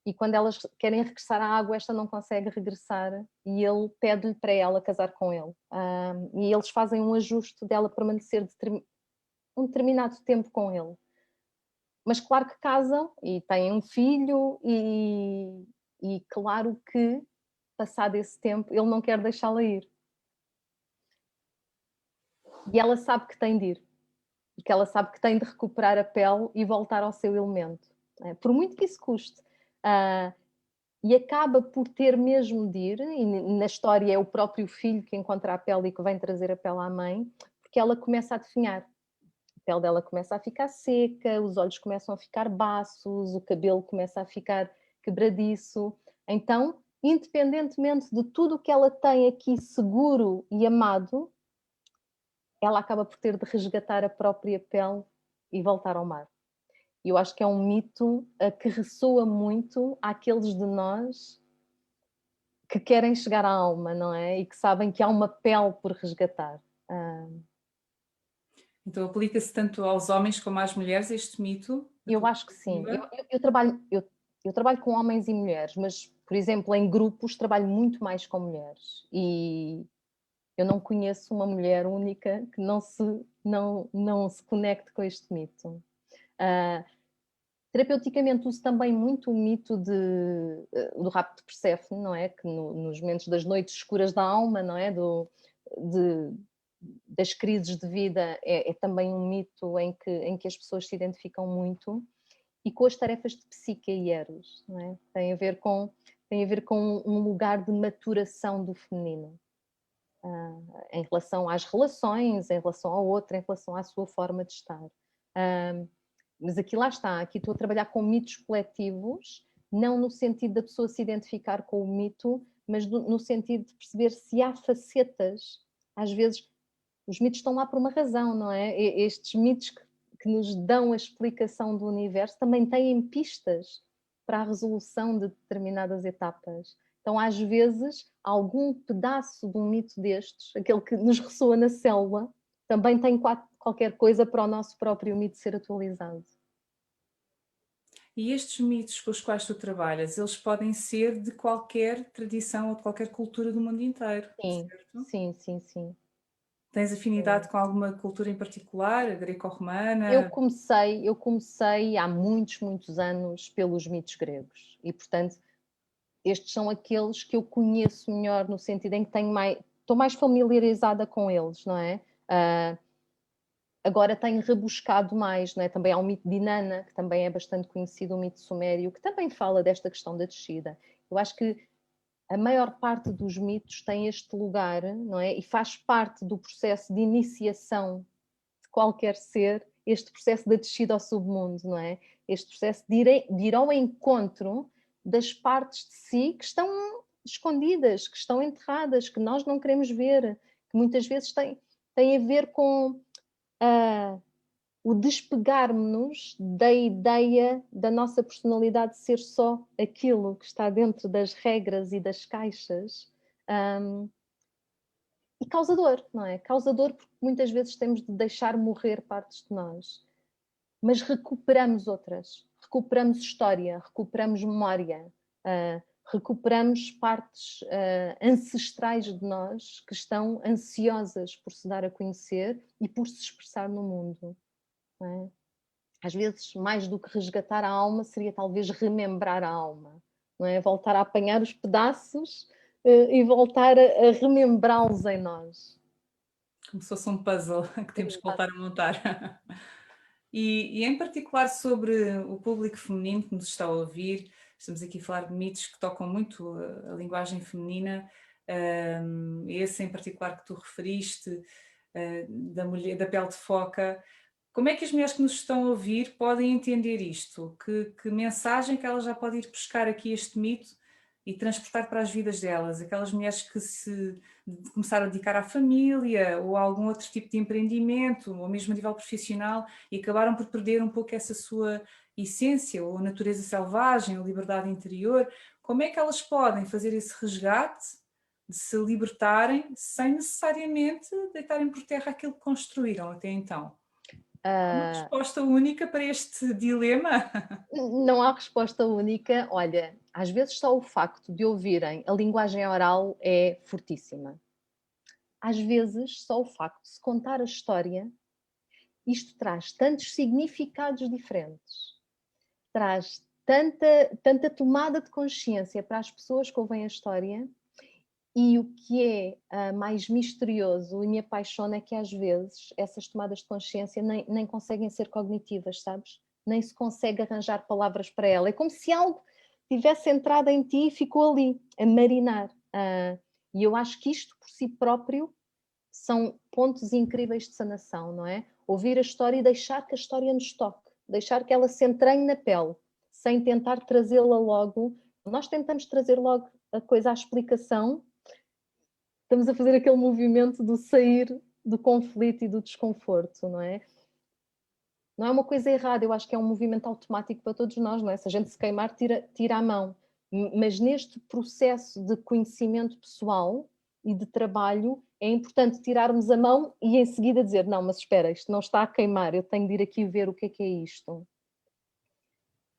[SPEAKER 2] e quando elas querem regressar à água, esta não consegue regressar, e ele pede-lhe para ela casar com ele. E eles fazem um ajuste dela permanecer um determinado tempo com ele. Mas claro que casam e têm um filho, e claro que, passado esse tempo, ele não quer deixá-la ir. E ela sabe que tem de ir, porque ela sabe que tem de recuperar a pele e voltar ao seu elemento, não é? Por muito que isso custe. E acaba por ter mesmo de ir, e na história é o próprio filho que encontra a pele e que vem trazer a pele à mãe, porque ela começa a definhar. A pele dela começa a ficar seca, os olhos começam a ficar baços, o cabelo começa a ficar quebradiço. Então, independentemente de tudo o que ela tem aqui seguro e amado, ela acaba por ter de resgatar a própria pele e voltar ao mar. E eu acho que é um mito que ressoa muito àqueles de nós que querem chegar à alma, não é? E que sabem que há uma pele por resgatar. Ah,
[SPEAKER 1] Então aplica-se tanto aos homens como às mulheres este mito, da
[SPEAKER 2] eu
[SPEAKER 1] tua
[SPEAKER 2] acho que sim. Eu,
[SPEAKER 1] perspectiva?
[SPEAKER 2] eu- eu trabalho, eu, eu trabalho com homens e mulheres, mas, por exemplo, em grupos trabalho muito mais com mulheres. E eu não conheço uma mulher única que não se conecte com este mito. Ah, Terapeuticamente uso também muito o mito do rapto de Perséfone, não é? Que nos momentos das noites escuras da alma, não é? De, das crises de vida é também um mito em que as pessoas se identificam muito, e com as tarefas de psique e eros, não é? Tem a ver com um lugar de maturação do feminino, em relação às relações, em relação ao outro, em relação à sua forma de estar. Mas aqui lá está, aqui estou a trabalhar com mitos coletivos, não no sentido da pessoa se identificar com o mito, mas no sentido de perceber se há facetas. Às vezes os mitos estão lá por uma razão, não é? Estes mitos que nos dão a explicação do universo também têm pistas para a resolução de determinadas etapas. Então, às vezes, algum pedaço de um mito destes, aquele que nos ressoa na célula, também tem qualquer coisa para o nosso próprio mito ser atualizado.
[SPEAKER 1] E estes mitos com os quais tu trabalhas, eles podem ser de qualquer tradição ou de qualquer cultura do mundo inteiro,
[SPEAKER 2] Sim,
[SPEAKER 1] certo?
[SPEAKER 2] sim, sim, sim.
[SPEAKER 1] Tens afinidade com alguma cultura em particular, a
[SPEAKER 2] Eu
[SPEAKER 1] greco-romana?
[SPEAKER 2] comecei, eu comecei há muitos, muitos anos pelos mitos gregos, e portanto estes são aqueles que eu conheço melhor, no sentido em que estou mais familiarizada com eles, não é? Ah, Agora tenho rebuscado mais, não é? Também há o mito de Inanna, que também é bastante conhecido, o mito sumério, que também fala desta questão da descida. Eu acho que a maior parte dos mitos tem este lugar, não é? E faz parte do processo de iniciação de qualquer ser, este processo da descida ao submundo, não é? Este processo de ir ao encontro das partes de si que estão escondidas, que estão enterradas, que nós não queremos ver, que muitas vezes tem a ver com o despegar-nos da ideia da nossa personalidade ser só aquilo que está dentro das regras e das caixas. Um, e causa dor, não é? Causa dor porque muitas vezes temos de deixar morrer partes de nós, mas recuperamos outras, recuperamos história, recuperamos memória, recuperamos partes ancestrais de nós que estão ansiosas por se dar a conhecer e por se expressar no mundo, não é? às vezes, mais do que resgatar a alma, seria talvez remembrar a alma, não é? Voltar a apanhar os pedaços e voltar a remembrá-los em nós.
[SPEAKER 1] Como se fosse um puzzle que temos que
[SPEAKER 2] Exato.
[SPEAKER 1] voltar a montar. E em particular sobre o público feminino que nos está a ouvir, estamos aqui a falar de mitos que tocam muito a linguagem feminina, esse em particular que tu referiste, da mulher, da pele de foca. Como é que as mulheres que nos estão a ouvir podem entender isto? Que mensagem que elas já podem ir buscar aqui este mito e transportar para as vidas delas? Aquelas mulheres que se começaram a dedicar à família ou a algum outro tipo de empreendimento, ou mesmo a nível profissional, e acabaram por perder um pouco essa sua essência, ou natureza selvagem, ou liberdade interior. Como é que elas podem fazer esse resgate de se libertarem sem necessariamente deitarem por terra aquilo que construíram até então? Há uma
[SPEAKER 2] Ah,
[SPEAKER 1] resposta única para este dilema?
[SPEAKER 2] não há resposta única. Olha, às vezes só o facto de ouvirem a linguagem oral é fortíssima. Às vezes só o facto de se contar a história, isto traz tantos significados diferentes, traz tanta tomada de consciência para as pessoas que ouvem a história. E o que é mais misterioso e me apaixona é que às vezes essas tomadas de consciência nem conseguem ser cognitivas, sabes? Nem se consegue arranjar palavras para ela. É como se algo tivesse entrado em ti e ficou ali, a marinar. E eu acho que isto por si próprio são pontos incríveis de sanação, não é? Ouvir a história e deixar que a história nos toque, deixar que ela se entranhe na pele, sem tentar trazê-la logo. Nós tentamos trazer logo a coisa à explicação, estamos a fazer aquele movimento do sair do conflito e do desconforto, não é? Não é uma coisa errada, eu acho que é um movimento automático para todos nós, não é? Se a gente se queimar, tira a mão. Mas neste processo de conhecimento pessoal e de trabalho, é importante tirarmos a mão e em seguida dizer, não, mas espera, isto não está a queimar, eu tenho de ir aqui ver o que é isto.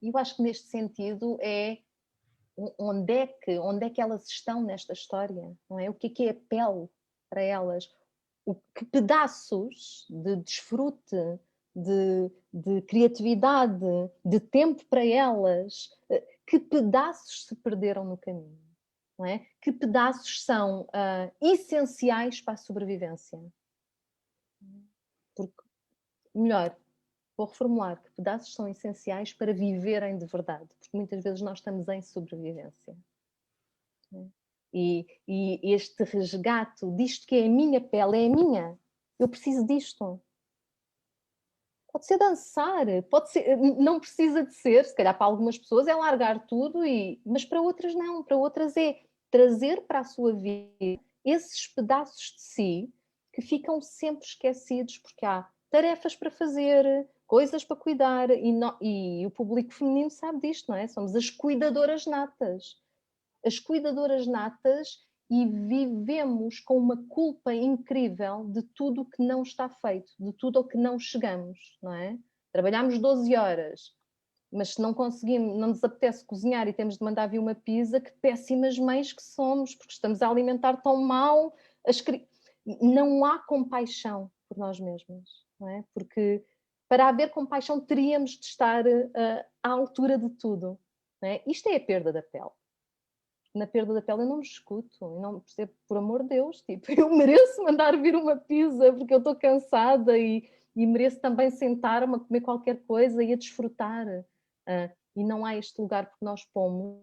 [SPEAKER 2] E eu acho que neste sentido é onde é que elas estão nesta história, não é? O que é a pele para elas? Que pedaços de desfrute, de criatividade, de tempo para elas, que pedaços se perderam no caminho, não é? Que pedaços são essenciais para a sobrevivência? Porque, melhor, vou reformular, que pedaços são essenciais para viverem de verdade? Porque muitas vezes nós estamos em sobrevivência. E este resgate disto que é a minha pele, é a minha. Eu preciso disto. Pode ser dançar, pode ser, não precisa de ser, se calhar para algumas pessoas é largar tudo, mas para outras não, para outras é trazer para a sua vida esses pedaços de si que ficam sempre esquecidos, porque há tarefas para fazer, coisas para cuidar, e o público feminino sabe disto, não é? Somos as cuidadoras natas. As cuidadoras natas e vivemos com uma culpa incrível de tudo o que não está feito, de tudo ao que não chegamos, não é? Trabalhamos 12 horas, mas se não conseguimos, não nos apetece cozinhar e temos de mandar vir uma pizza, que péssimas mães que somos, porque estamos a alimentar tão mal as não há compaixão por nós mesmas, não é? Porque para haver compaixão teríamos de estar à altura de tudo, não é? Isto é a perda da pele. Na perda da pele eu não me escuto, eu não percebo, por amor de Deus, tipo, eu mereço mandar vir uma pizza porque eu estou cansada e mereço também sentar-me a comer qualquer coisa e a desfrutar. E não há este lugar porque nós pomos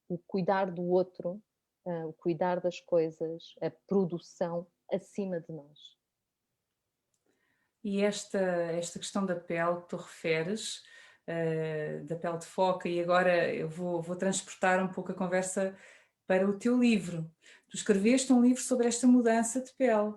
[SPEAKER 2] o cuidar do outro, o cuidar das coisas, a produção acima de nós.
[SPEAKER 1] E esta questão da pele que tu referes, da pele de foca, e agora eu vou transportar um pouco a conversa para o teu livro. Tu escreveste um livro sobre esta mudança de pele,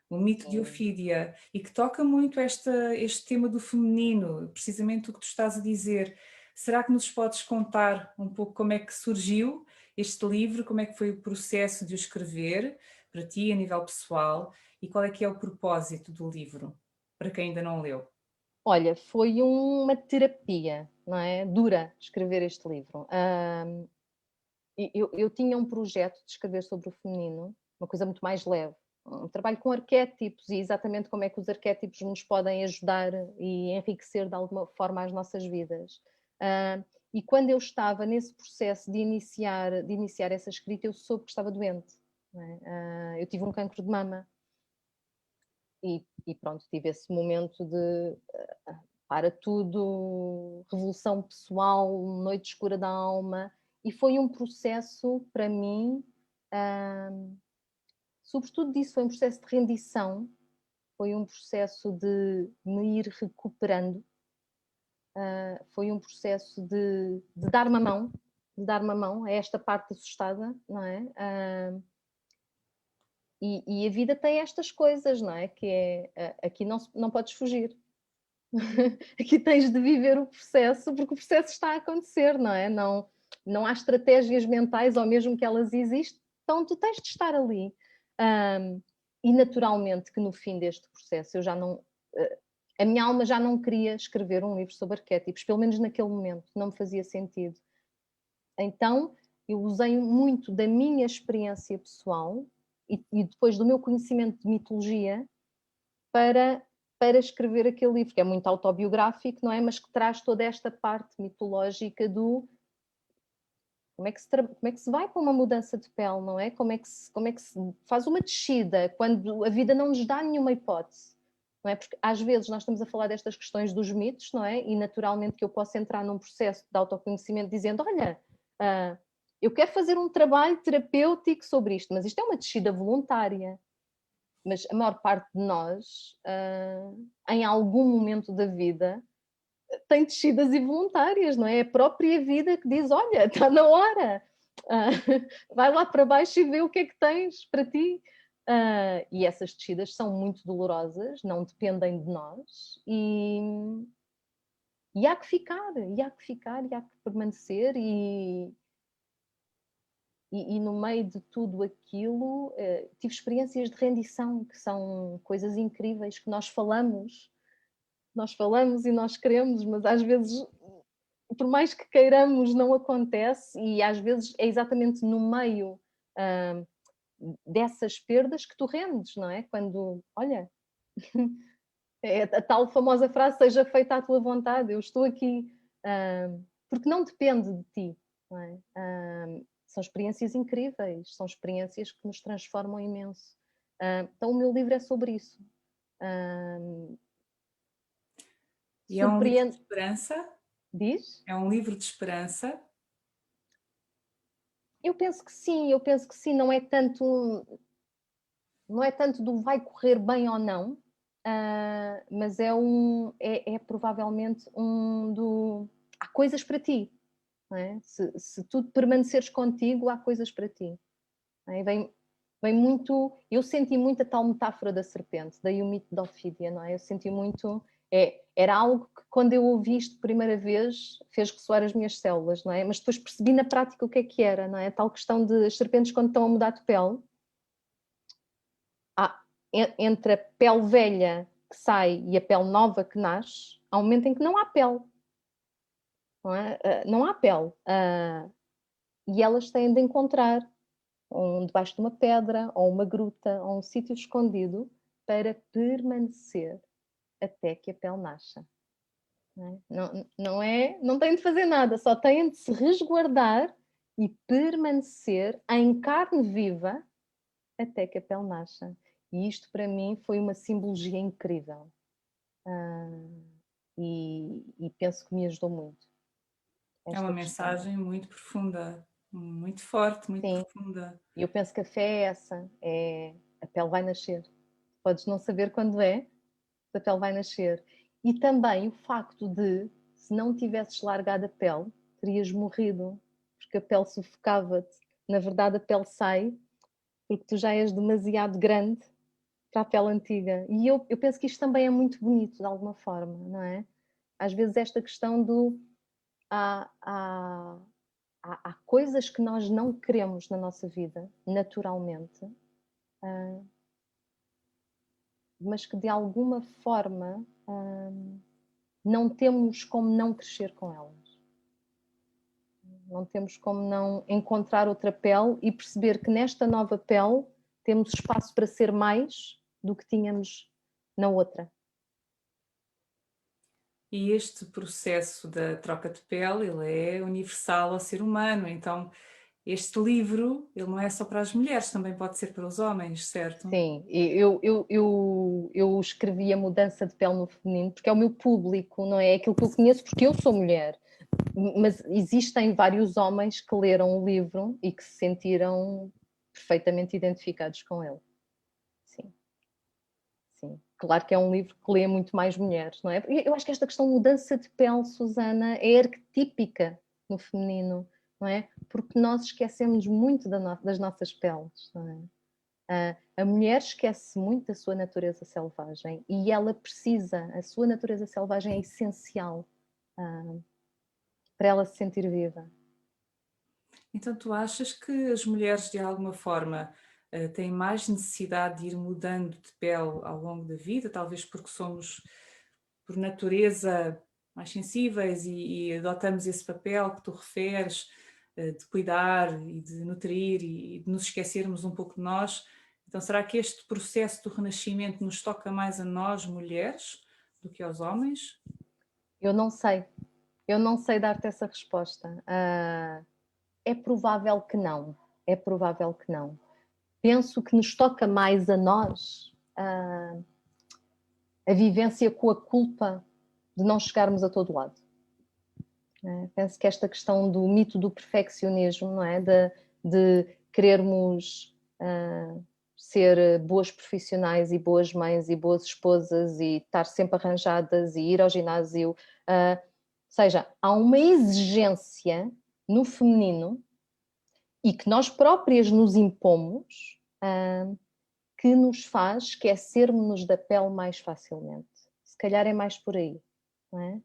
[SPEAKER 1] o mito de Ofídia, e que toca muito este tema do feminino, precisamente o que tu estás a dizer. Será que nos podes contar um pouco como é que surgiu este livro, como é que foi o processo de o escrever para ti a nível pessoal e qual é que é o propósito do livro, para quem ainda não leu?
[SPEAKER 2] Olha, foi uma terapia, não é? Dura escrever este livro. Eu tinha um projeto de escrever sobre o feminino, uma coisa muito mais leve, um trabalho com arquétipos e exatamente como é que os arquétipos nos podem ajudar e enriquecer de alguma forma as nossas vidas. E quando eu estava nesse processo de iniciar essa escrita, eu soube que estava doente. Não é? Eu tive um cancro de mama e pronto, tive esse momento de para tudo, revolução pessoal, noite escura da alma, e foi um processo para mim, sobretudo disso, foi um processo de rendição, foi um processo de me ir recuperando, foi um processo de dar uma mão, a esta parte assustada, não é? E a vida tem estas coisas, não é? Que é, aqui não podes fugir. Aqui tens de viver o processo, porque o processo está a acontecer, não é? Não há estratégias mentais, ou mesmo que elas existam, então tu tens de estar ali. E naturalmente que no fim deste processo eu já não... a minha alma já não queria escrever um livro sobre arquétipos, pelo menos naquele momento, não me fazia sentido. Então eu usei muito da minha experiência pessoal e depois do meu conhecimento de mitologia para escrever aquele livro, que é muito autobiográfico, não é? Mas que traz toda esta parte mitológica do como é que se vai para uma mudança de pele, não é? Como é que se faz uma descida quando a vida não nos dá nenhuma hipótese, não é? Porque às vezes nós estamos a falar destas questões dos mitos, não é? E naturalmente que eu posso entrar num processo de autoconhecimento dizendo, olha, eu quero fazer um trabalho terapêutico sobre isto, mas isto é uma descida voluntária. Mas a maior parte de nós, em algum momento da vida, tem descidas involuntárias, não é? É a própria vida que diz, olha, está na hora, vai lá para baixo e vê o que é que tens para ti. E essas descidas são muito dolorosas, não dependem de nós, e há que ficar, e há que permanecer, e no meio de tudo aquilo tive experiências de rendição, que são coisas incríveis, que nós falamos e nós queremos, mas às vezes, por mais que queiramos, não acontece, e às vezes é exatamente no meio dessas perdas que tu rendes, não é? Quando, olha, é a tal famosa frase, seja feita a tua vontade, eu estou aqui, porque não depende de ti, não é? São experiências incríveis, são experiências que nos transformam imenso. Então o meu livro é sobre isso.
[SPEAKER 1] E é um livro de esperança?
[SPEAKER 2] Diz?
[SPEAKER 1] É um livro de esperança?
[SPEAKER 2] Eu penso que sim, não é tanto do vai correr bem ou não, mas é provavelmente há coisas para ti, não é? Se tu permaneceres contigo, há coisas para ti. É? Vem muito, eu senti muito a tal metáfora da serpente, daí o mito da Ofídia, não é? Eu senti muito, era algo que quando eu ouvi isto pela primeira vez fez ressoar as minhas células, não é? Mas depois percebi na prática o que era, não é? A tal questão de as serpentes quando estão a mudar de pele, entre a pele velha que sai e a pele nova que nasce, há um momento em que não há pele, não é? Não há pele, e elas têm de encontrar debaixo de uma pedra, ou uma gruta, ou um sítio escondido, para permanecer até que a pele nasça. Não têm de fazer nada, só têm de se resguardar e permanecer em carne viva até que a pele nasça. E isto para mim foi uma simbologia incrível. E penso que me ajudou muito.
[SPEAKER 1] É uma mensagem muito profunda, muito forte, muito
[SPEAKER 2] Sim.
[SPEAKER 1] profunda.
[SPEAKER 2] E eu penso que a fé é essa, a pele vai nascer. Podes não saber quando a pele vai nascer. E também o facto de, se não tivesses largado a pele, terias morrido, porque a pele sufocava-te. Na verdade, a pele sai porque tu já és demasiado grande para a pele antiga. E eu penso que isto também é muito bonito, de alguma forma, não é? Às vezes esta questão do... Há coisas que nós não queremos na nossa vida, naturalmente, mas que de alguma forma não temos como não crescer com elas. Não temos como não encontrar outra pele e perceber que nesta nova pele temos espaço para ser mais do que tínhamos na outra.
[SPEAKER 1] E este processo da troca de pele, ele é universal ao ser humano, então este livro, ele não é só para as mulheres, também pode ser para os homens, certo?
[SPEAKER 2] Sim, eu escrevi a mudança de pele no feminino porque é o meu público, não é? É aquilo que eu conheço porque eu sou mulher. Mas existem vários homens que leram o livro e que se sentiram perfeitamente identificados com ele. Sim, sim. Claro que é um livro que lê muito mais mulheres, não é? Eu acho que esta questão de mudança de pele, Susana, é arquetípica no feminino, não é? Porque nós esquecemos muito das nossas peles, não é? A mulher esquece muito da sua natureza selvagem e ela precisa, a sua natureza selvagem é essencial para ela se sentir viva.
[SPEAKER 1] Então tu achas que as mulheres de alguma forma têm mais necessidade de ir mudando de pele ao longo da vida, talvez porque somos por natureza mais sensíveis e adotamos esse papel que tu referes, de cuidar e de nutrir e de nos esquecermos um pouco de nós. Então será que este processo do renascimento nos toca mais a nós, mulheres, do que aos homens?
[SPEAKER 2] Eu não sei dar-te essa resposta. É provável que não, é provável que não. Penso que nos toca mais a nós a vivência com a culpa de não chegarmos a todo lado. Penso que esta questão do mito do perfeccionismo, não é? De querermos ser boas profissionais e boas mães e boas esposas e estar sempre arranjadas e ir ao ginásio. Ou seja, há uma exigência no feminino e que nós próprias nos impomos que nos faz esquecermos-nos da pele mais facilmente. Se calhar é mais por aí, não é?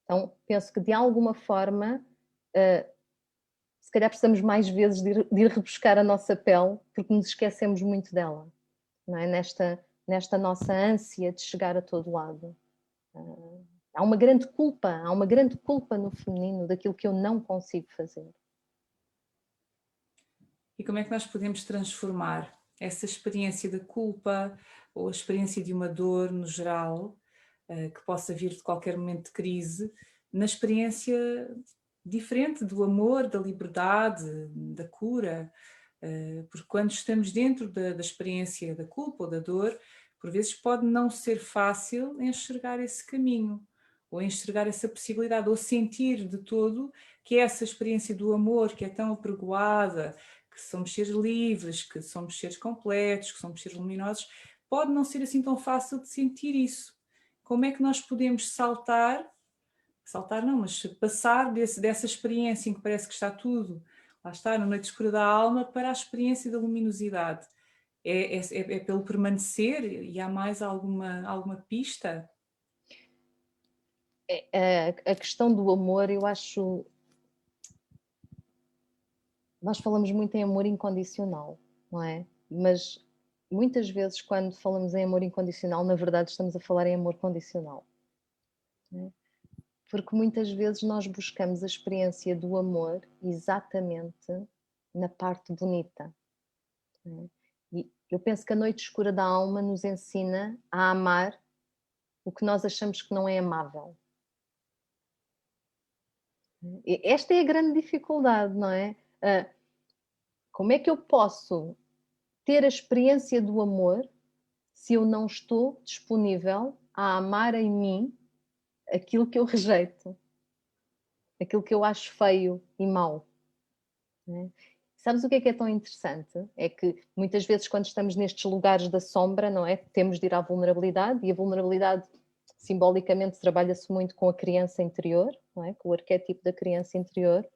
[SPEAKER 2] Então, penso que de alguma forma, se calhar precisamos mais vezes de ir rebuscar a nossa pele, porque nos esquecemos muito dela, não é? Nesta nossa ânsia de chegar a todo lado. Há uma grande culpa no feminino daquilo que eu não consigo fazer.
[SPEAKER 1] E como é que nós podemos transformar essa experiência de culpa ou a experiência de uma dor no geral, que possa vir de qualquer momento de crise, na experiência diferente do amor, da liberdade, da cura? Porque quando estamos dentro da experiência da culpa ou da dor, por vezes pode não ser fácil enxergar esse caminho, ou enxergar essa possibilidade, ou sentir de todo que essa experiência do amor que é tão apregoada, que somos seres livres, que somos seres completos, que somos seres luminosos, pode não ser assim tão fácil de sentir isso. Como é que nós podemos saltar não, mas passar dessa experiência em que parece que está tudo, lá está, na noite escura da alma, para a experiência da luminosidade? É pelo permanecer e há mais alguma pista?
[SPEAKER 2] A questão do amor, eu acho. Nós falamos muito em amor incondicional, não é? Mas muitas vezes, quando falamos em amor incondicional, na verdade estamos a falar em amor condicional. Não é? Porque muitas vezes nós buscamos a experiência do amor exatamente na parte bonita. Não é? E eu penso que a noite escura da alma nos ensina a amar o que nós achamos que não é amável. Esta é a grande dificuldade, não é? Como é que eu posso ter a experiência do amor se eu não estou disponível a amar em mim aquilo que eu rejeito, aquilo que eu acho feio e mau? Né? Sabes o que é tão interessante? É que muitas vezes quando estamos nestes lugares da sombra, não é? Temos de ir à vulnerabilidade, e a vulnerabilidade simbolicamente trabalha-se muito com a criança interior, não é? Com o arquétipo da criança interior.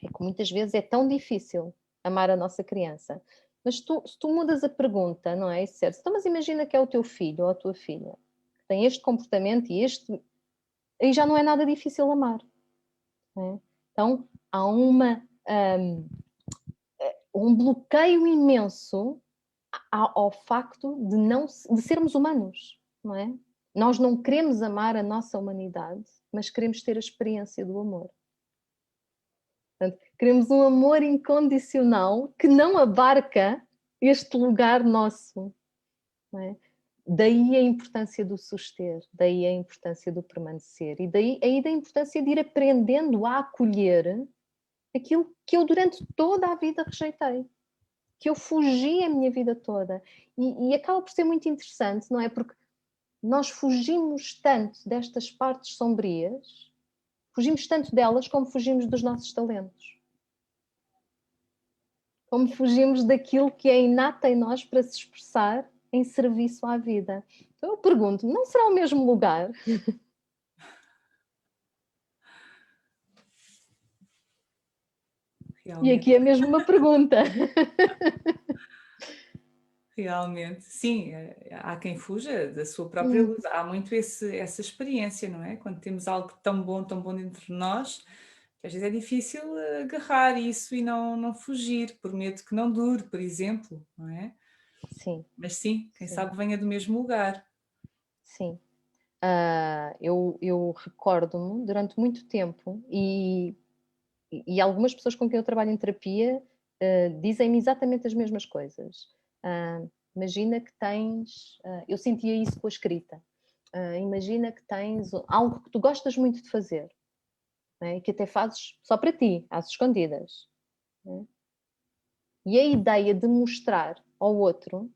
[SPEAKER 2] É que muitas vezes é tão difícil amar a nossa criança. Mas se tu mudas a pergunta, não é? Isso é certo. Então, mas imagina que é o teu filho ou a tua filha que tem este comportamento e este. Aí já não é nada difícil amar. Não é? Então, há um bloqueio imenso ao facto de sermos humanos, não é? Nós não queremos amar a nossa humanidade, mas queremos ter a experiência do amor. Portanto, queremos um amor incondicional que não abarca este lugar nosso, não é? Daí a importância do suster, daí a importância do permanecer e daí a importância de ir aprendendo a acolher aquilo que eu durante toda a vida rejeitei, que eu fugi a minha vida toda. E acaba por ser muito interessante, não é? Porque nós fugimos tanto destas partes sombrias, fugimos tanto delas como fugimos dos nossos talentos. Como fugimos daquilo que é inato em nós para se expressar em serviço à vida. Então eu pergunto, não será o mesmo lugar? E
[SPEAKER 1] Realmente.
[SPEAKER 2] aqui é mesmo uma pergunta.
[SPEAKER 1] Realmente, sim, há quem fuja da sua própria luz, há muito essa experiência, não é? Quando temos algo tão bom dentro de nós, que às vezes é difícil agarrar isso e não fugir, por medo que não dure, por exemplo, não é?
[SPEAKER 2] Sim,
[SPEAKER 1] Mas sim, quem
[SPEAKER 2] sim,
[SPEAKER 1] sabe venha do mesmo lugar.
[SPEAKER 2] sim. Eu recordo-me durante muito tempo e algumas pessoas com quem eu trabalho em terapia dizem-me exatamente as mesmas coisas. Imagina que tens, eu sentia isso com a escrita. Imagina que tens algo que tu gostas muito de fazer, né? Que até fazes só para ti, às escondidas. Né? E a ideia de mostrar ao outro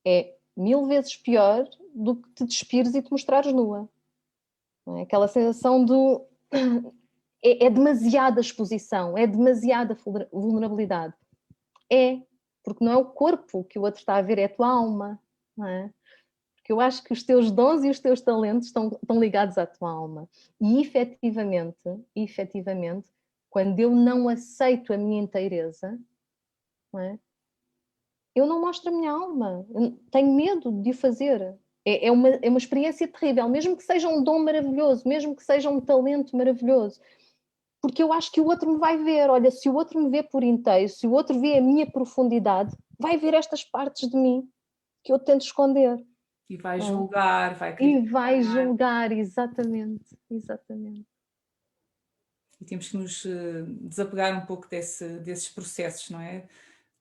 [SPEAKER 2] é 1000 vezes pior do que te despires e te mostrares nua. Não é? Aquela sensação do é demasiada exposição, é demasiada vulnerabilidade. É, porque não é o corpo que o outro está a ver, é a tua alma. Não é? Porque eu acho que os teus dons e os teus talentos estão ligados à tua alma. E efetivamente, quando eu não aceito a minha inteireza, não é? Eu não mostro a minha alma. Eu tenho medo de o fazer. É uma experiência terrível, mesmo que seja um dom maravilhoso, mesmo que seja um talento maravilhoso. Porque eu acho que o outro me vai ver. Olha, se o outro me vê por inteiro, se o outro vê a minha profundidade, vai ver estas partes de mim que eu tento esconder.
[SPEAKER 1] E vai
[SPEAKER 2] Não é?
[SPEAKER 1] julgar, vai
[SPEAKER 2] E
[SPEAKER 1] criticar,
[SPEAKER 2] vai julgar, exatamente, exatamente.
[SPEAKER 1] e temos que nos desapegar um pouco desses processos, não é?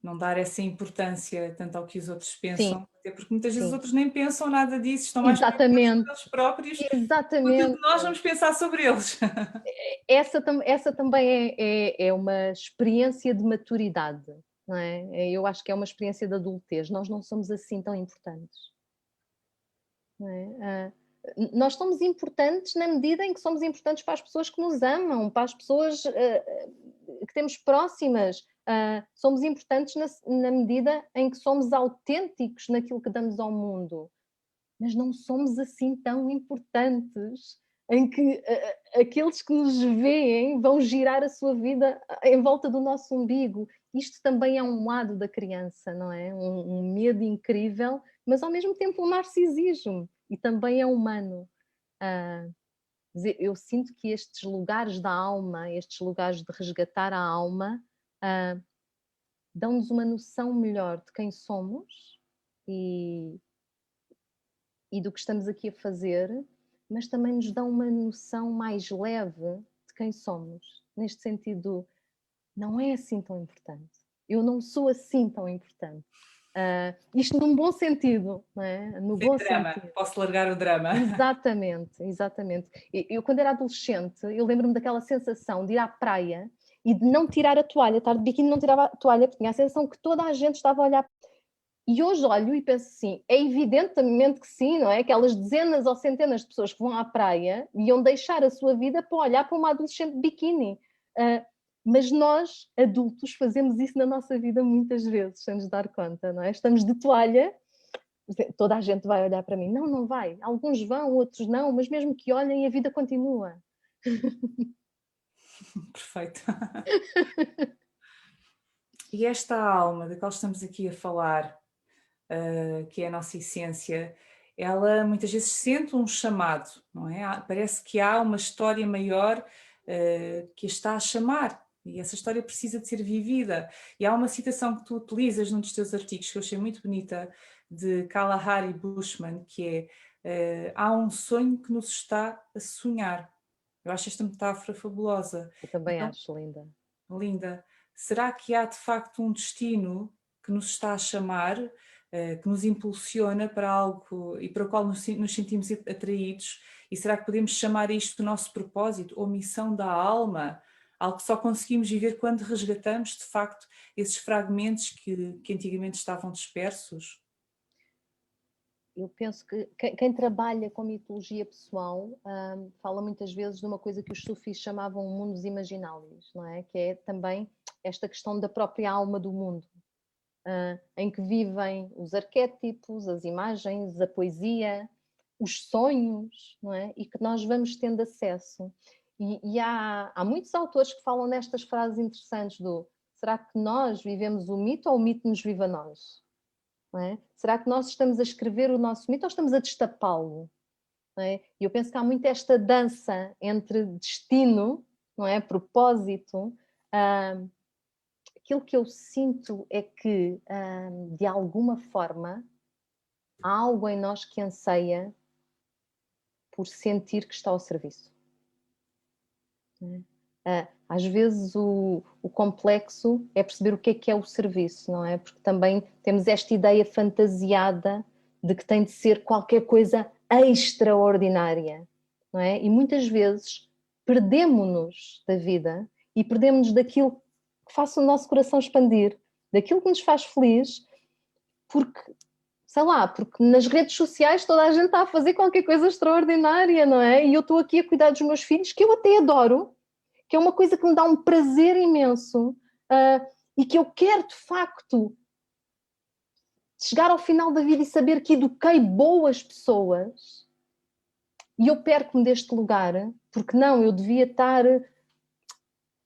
[SPEAKER 1] Não dar essa importância tanto ao que os outros
[SPEAKER 2] Sim,
[SPEAKER 1] pensam, até porque muitas vezes os
[SPEAKER 2] sim,
[SPEAKER 1] outros nem pensam nada disso, estão mais preocupados com
[SPEAKER 2] exatamente,
[SPEAKER 1] eles próprios do que
[SPEAKER 2] exatamente.
[SPEAKER 1] nós vamos pensar sobre eles.
[SPEAKER 2] Essa também é uma experiência de maturidade, não é? Eu acho que é uma experiência de adultez. Nós não somos assim tão importantes. Não é? Nós somos importantes na medida em que somos importantes para as pessoas que nos amam, para as pessoas que temos próximas. Somos importantes na medida em que somos autênticos naquilo que damos ao mundo. Mas não somos assim tão importantes em que aqueles que nos veem vão girar a sua vida em volta do nosso umbigo. Isto também é um lado da criança, não é? Um medo incrível, mas ao mesmo tempo um narcisismo. E também é humano. Ah, eu sinto que estes lugares da alma, estes lugares de resgatar a alma, ah, dão-nos uma noção melhor de quem somos e, e do que estamos aqui a fazer, mas também nos dão uma noção mais leve de quem somos. Neste sentido, não é assim tão importante. Eu não sou assim tão importante. Isto num bom sentido, não é? No
[SPEAKER 1] Sem
[SPEAKER 2] bom
[SPEAKER 1] drama,
[SPEAKER 2] sentido.
[SPEAKER 1] posso largar o drama.
[SPEAKER 2] Exatamente, exatamente. Eu, quando era adolescente, eu lembro-me daquela sensação de ir à praia e de não tirar a toalha, estar de biquíni e não tirava a toalha, porque tinha a sensação que toda a gente estava a olhar. E hoje olho e penso assim, é evidentemente que sim, não é? Aquelas dezenas ou centenas de pessoas que vão à praia iam deixar a sua vida para olhar para uma adolescente de biquíni. Mas nós, adultos, fazemos isso na nossa vida muitas vezes, sem nos dar conta, não é? Estamos de toalha, toda a gente vai olhar para mim. Não, não vai. Alguns vão, outros não, mas mesmo que olhem, a vida continua.
[SPEAKER 1] Perfeito. E esta alma da qual estamos aqui a falar, que é a nossa essência, ela muitas vezes sente um chamado, não é? Parece que há uma história maior que a está a chamar. E essa história precisa de ser vivida. E há uma citação que tu utilizas num dos teus artigos que eu achei muito bonita, de Kalahari Bushman, que é há um sonho que nos está a sonhar. Eu acho esta metáfora fabulosa.
[SPEAKER 2] Eu também
[SPEAKER 1] Então,
[SPEAKER 2] acho linda.
[SPEAKER 1] linda. Será que há de facto um destino que nos está a chamar, que nos impulsiona para algo e para o qual nos sentimos atraídos? E será que podemos chamar isto do nosso propósito ou missão da alma? Algo que só conseguimos viver quando resgatamos, de facto, esses fragmentos que antigamente estavam dispersos?
[SPEAKER 2] Eu penso que quem trabalha com mitologia pessoal fala muitas vezes de uma coisa que os sufis chamavam mundos imaginários, não é? Que é também esta questão da própria alma do mundo, em que vivem os arquétipos, as imagens, a poesia, os sonhos, não é? E que nós vamos tendo acesso. E há muitos autores que falam nestas frases interessantes do: será que nós vivemos o mito ou o mito nos vive a nós? Não é? Será que nós estamos a escrever o nosso mito ou estamos a destapá-lo? Não é? E eu penso que há muito esta dança entre destino, não é? Propósito. Aquilo que eu sinto é que, de alguma forma, há algo em nós que anseia por sentir que está ao serviço. Não é? Às vezes o complexo é perceber o que é o serviço, não é? Porque também temos esta ideia fantasiada de que tem de ser qualquer coisa extraordinária, não é? E muitas vezes perdemo-nos da vida e perdemo-nos daquilo que faça o nosso coração expandir, daquilo que nos faz feliz, porque, sei lá, porque nas redes sociais toda a gente está a fazer qualquer coisa extraordinária, não é? E eu estou aqui a cuidar dos meus filhos, que eu até adoro, que é uma coisa que me dá um prazer imenso, e que eu quero, de facto, chegar ao final da vida e saber que eduquei boas pessoas, e eu perco-me deste lugar, porque não, eu devia estar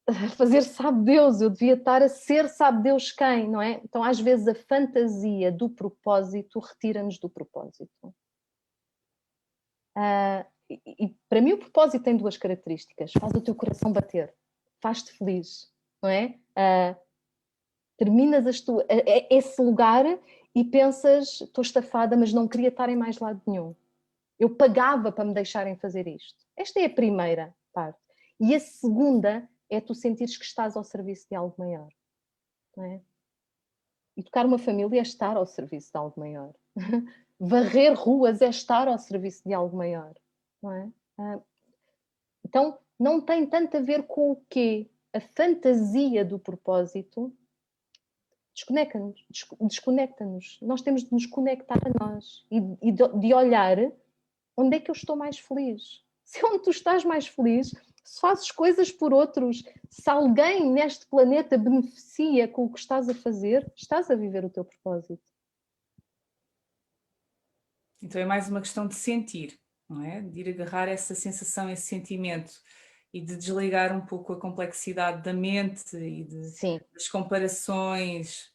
[SPEAKER 2] a fazer sabe Deus, eu devia estar a ser sabe Deus quem, não é? Então, às vezes, a fantasia do propósito retira-nos do propósito. E para mim o propósito tem duas características: faz o teu coração bater, faz-te feliz, não é? Terminas esse lugar e pensas: estou estafada, mas não queria estar em mais lado nenhum. Eu pagava para me deixarem fazer isto. Esta é a primeira parte. E a segunda é tu sentires que estás ao serviço de algo maior, não é? Educar uma família é estar ao serviço de algo maior. Varrer ruas é estar ao serviço de algo maior, não é? Então, não tem tanto a ver com o quê? A fantasia do propósito desconecta-nos. Nós temos de nos conectar a nós e de olhar onde é que eu estou mais feliz. Se onde tu estás mais feliz, se fazes coisas por outros, se alguém neste planeta beneficia com o que estás a fazer, estás a viver o teu propósito.
[SPEAKER 1] Então é mais uma questão de sentir, não é? De ir agarrar essa sensação, esse sentimento e de desligar um pouco a complexidade da mente e
[SPEAKER 2] Sim.
[SPEAKER 1] das comparações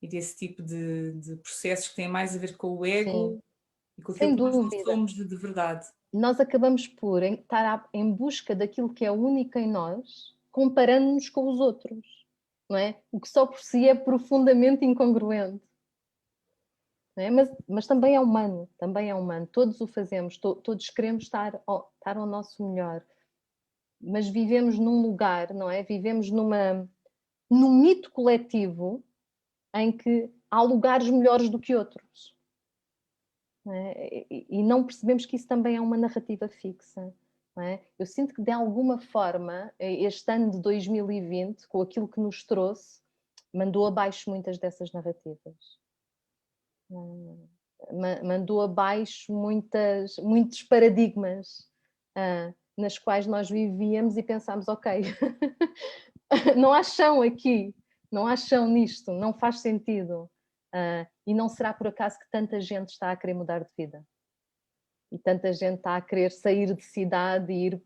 [SPEAKER 1] e desse tipo de processos que têm mais a ver com o ego.
[SPEAKER 2] Sim,
[SPEAKER 1] E com aquilo
[SPEAKER 2] sem
[SPEAKER 1] que nós não
[SPEAKER 2] dúvida.
[SPEAKER 1] somos de verdade.
[SPEAKER 2] Nós acabamos por estar em busca daquilo que é único em nós, comparando-nos com os outros, não é? O que só por si é profundamente incongruente. Não é? Mas também é humano, todos o fazemos, todos queremos estar ao nosso melhor, mas vivemos num lugar, não é? Vivemos num mito coletivo em que há lugares melhores do que outros. Não é? E não percebemos que isso também é uma narrativa fixa. Não é? Eu sinto que, de alguma forma, este ano de 2020, com aquilo que nos trouxe, mandou abaixo muitas dessas narrativas. Mandou abaixo muitos paradigmas nas quais nós vivíamos e pensámos: ok, não há chão aqui, não há chão nisto, não faz sentido. E não será por acaso que tanta gente está a querer mudar de vida? E tanta gente está a querer sair de cidade e ir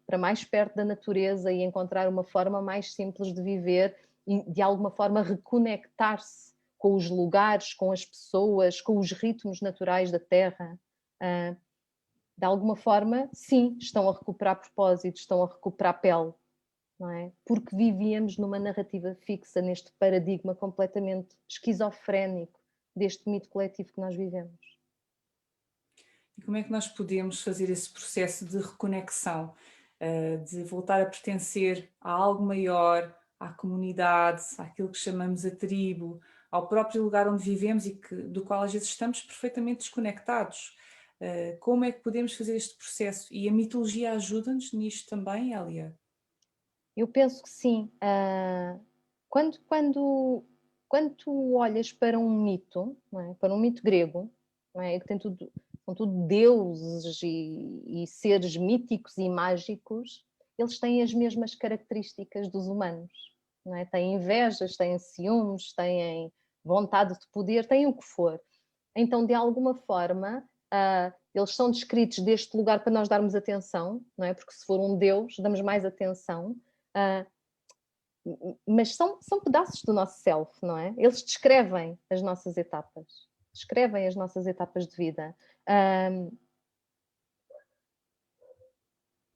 [SPEAKER 2] para mais perto da natureza e encontrar uma forma mais simples de viver e, de alguma forma, reconectar-se com os lugares, com as pessoas, com os ritmos naturais da Terra. De alguma forma, sim, estão a recuperar propósito, estão a recuperar pele, não é? Porque vivíamos numa narrativa fixa, neste paradigma completamente esquizofrénico deste mito coletivo que nós vivemos.
[SPEAKER 1] E como é que nós podemos fazer esse processo de reconexão, de voltar a pertencer a algo maior, à comunidade, àquilo que chamamos a tribo, ao próprio lugar onde vivemos e do qual às vezes estamos perfeitamente desconectados. Como é que podemos fazer este processo? E a mitologia ajuda-nos nisto também, Hélia?
[SPEAKER 2] Eu penso que sim. Quando tu olhas para um mito, não é? Para um mito grego, não é? Que são tudo deuses e seres míticos e mágicos, eles têm as mesmas características dos humanos. Não é? Têm invejas, têm ciúmes, têm vontade de poder, têm o que for. Então, de alguma forma, eles são descritos deste lugar para nós darmos atenção, não é? Porque se for um deus, damos mais atenção. Mas são pedaços do nosso self, não é? Eles descrevem as nossas etapas de vida.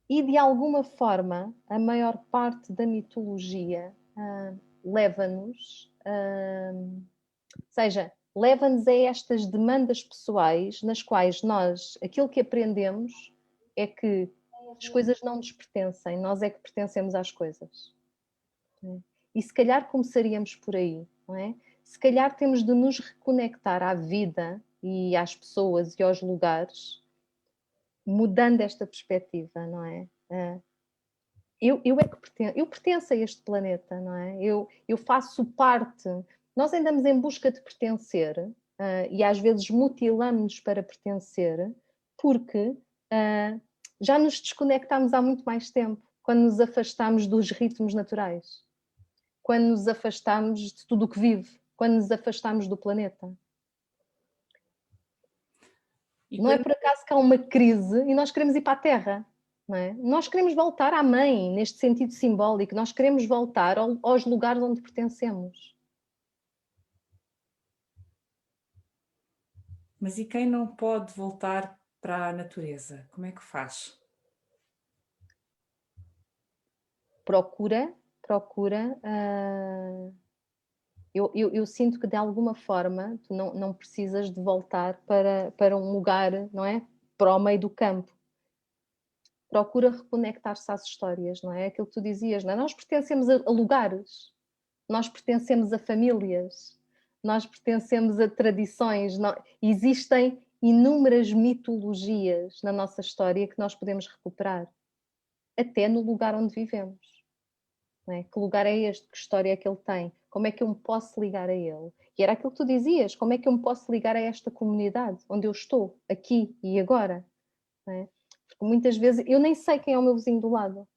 [SPEAKER 2] E de alguma forma, a maior parte da mitologia leva-nos, leva-nos a estas demandas pessoais nas quais nós, aquilo que aprendemos é que as coisas não nos pertencem, nós é que pertencemos às coisas. E se calhar começaríamos por aí, não é? Se calhar temos de nos reconectar à vida e às pessoas e aos lugares, mudando esta perspectiva, não é? Eu pertenço a este planeta, não é? Eu faço parte. Nós andamos em busca de pertencer e às vezes mutilamos-nos para pertencer porque já nos desconectámos há muito mais tempo, quando nos afastámos dos ritmos naturais, quando nos afastámos de tudo o que vive, quando nos afastámos do planeta. Não é por acaso que há uma crise e nós queremos ir para a Terra. Não é? Nós queremos voltar à mãe, neste sentido simbólico. Nós queremos voltar aos lugares onde pertencemos.
[SPEAKER 1] Mas e quem não pode voltar para a natureza? Como é que faz?
[SPEAKER 2] Procura. Eu sinto que de alguma forma tu não precisas de voltar para um lugar, não é? Para o meio do campo. Procura reconectar-se às histórias, não é? Aquilo que tu dizias, não é? Nós pertencemos a lugares, nós pertencemos a famílias, nós pertencemos a tradições, existem inúmeras mitologias na nossa história que nós podemos recuperar, até no lugar onde vivemos. Não é? Que lugar é este? Que história é que ele tem? Como é que eu me posso ligar a ele? E era aquilo que tu dizias, como é que eu me posso ligar a esta comunidade onde eu estou, aqui e agora? Não é? Porque muitas vezes eu nem sei quem é o meu vizinho do lado.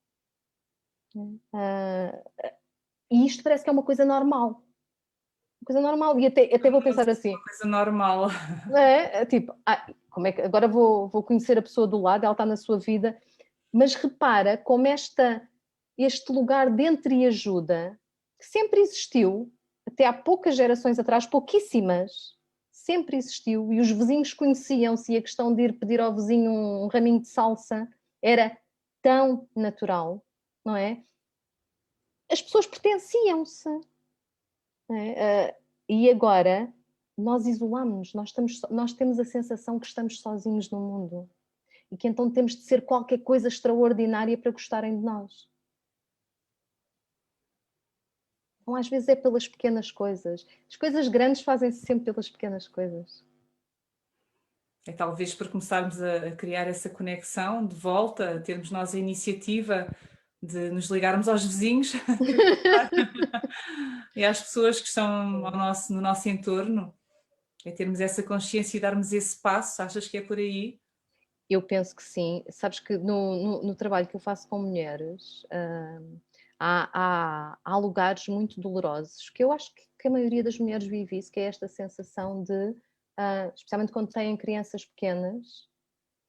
[SPEAKER 2] E isto parece que é uma coisa normal. Uma coisa normal. E até vou pensar assim.
[SPEAKER 1] Uma coisa normal.
[SPEAKER 2] Tipo, como é que agora vou conhecer a pessoa do lado, ela está na sua vida. Mas repara como este lugar de entreajuda que sempre existiu, até há poucas gerações atrás, pouquíssimas, sempre existiu, e os vizinhos conheciam-se, e a questão de ir pedir ao vizinho um raminho de salsa era tão natural, não é? As pessoas pertenciam-se. E agora nós isolamos-nos, nós temos a sensação que estamos sozinhos no mundo e que então temos de ser qualquer coisa extraordinária para gostarem de nós. Então, às vezes é pelas pequenas coisas. As coisas grandes fazem-se sempre pelas pequenas coisas.
[SPEAKER 1] É talvez para começarmos a criar essa conexão de volta, termos nós a iniciativa de nos ligarmos aos vizinhos e às pessoas que estão no nosso entorno, é termos essa consciência e darmos esse passo. Achas que é por aí?
[SPEAKER 2] Eu penso que sim. Sabes que no trabalho que eu faço com mulheres, há lugares muito dolorosos, que eu acho que a maioria das mulheres vive isso, que é esta sensação de, especialmente quando têm crianças pequenas,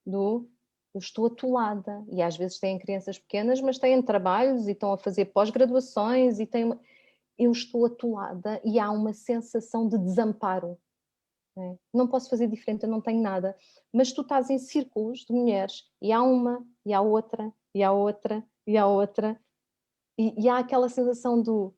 [SPEAKER 2] eu estou atolada. E às vezes têm crianças pequenas, mas têm trabalhos e estão a fazer pós-graduações e eu estou atolada e há uma sensação de desamparo. Não posso fazer diferente, eu não tenho nada. Mas tu estás em círculos de mulheres e há uma, e há outra, e há outra, e há outra. E há aquela sensação do...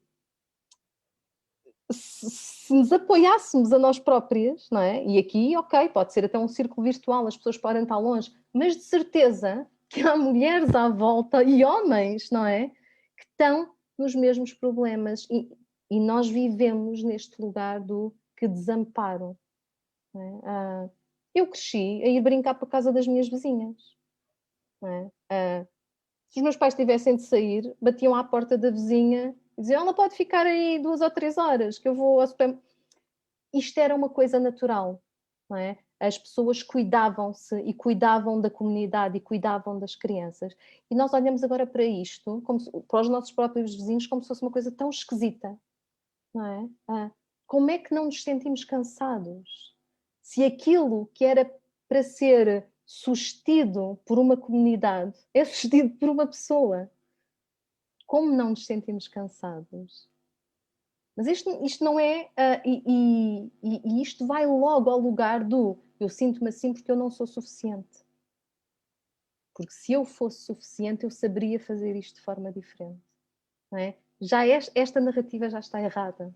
[SPEAKER 2] Se nos apoiássemos a nós próprias, não é? E aqui, ok, pode ser até um círculo virtual, as pessoas podem estar longe, mas de certeza que há mulheres à volta e homens, não é? Que estão nos mesmos problemas. E nós vivemos neste lugar do que desamparo. Não é? Eu cresci a ir brincar para a casa das minhas vizinhas. Não é? Se os meus pais tivessem de sair, batiam à porta da vizinha e diziam: ela pode ficar aí 2 ou 3 horas, que eu vou ao supermercado. Isto era uma coisa natural. Não é? As pessoas cuidavam-se e cuidavam da comunidade e cuidavam das crianças. E nós olhamos agora para isto, para os nossos próprios vizinhos, como se fosse uma coisa tão esquisita. Não é? Como é que não nos sentimos cansados? Se aquilo que era para ser sustido por uma comunidade é sustido por uma pessoa, como não nos sentimos cansados? Mas isto não é... e isto vai logo ao lugar do eu sinto-me assim porque eu não sou suficiente. Porque se eu fosse suficiente, eu saberia fazer isto de forma diferente. Não é? Esta narrativa já está errada.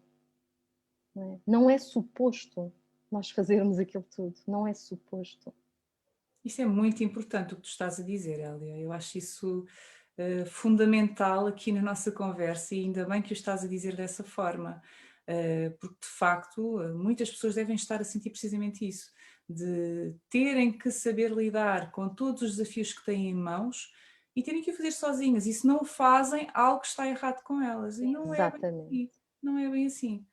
[SPEAKER 2] Não é suposto nós fazermos aquilo tudo. Não é suposto.
[SPEAKER 1] Isso é muito importante o que tu estás a dizer, Hélia. Eu acho isso fundamental aqui na nossa conversa e ainda bem que o estás a dizer dessa forma. Porque de facto muitas pessoas devem estar a sentir precisamente isso, de terem que saber lidar com todos os desafios que têm em mãos e terem que o fazer sozinhas, e se não o fazem, algo está errado com elas, e não é bem assim, não é bem assim.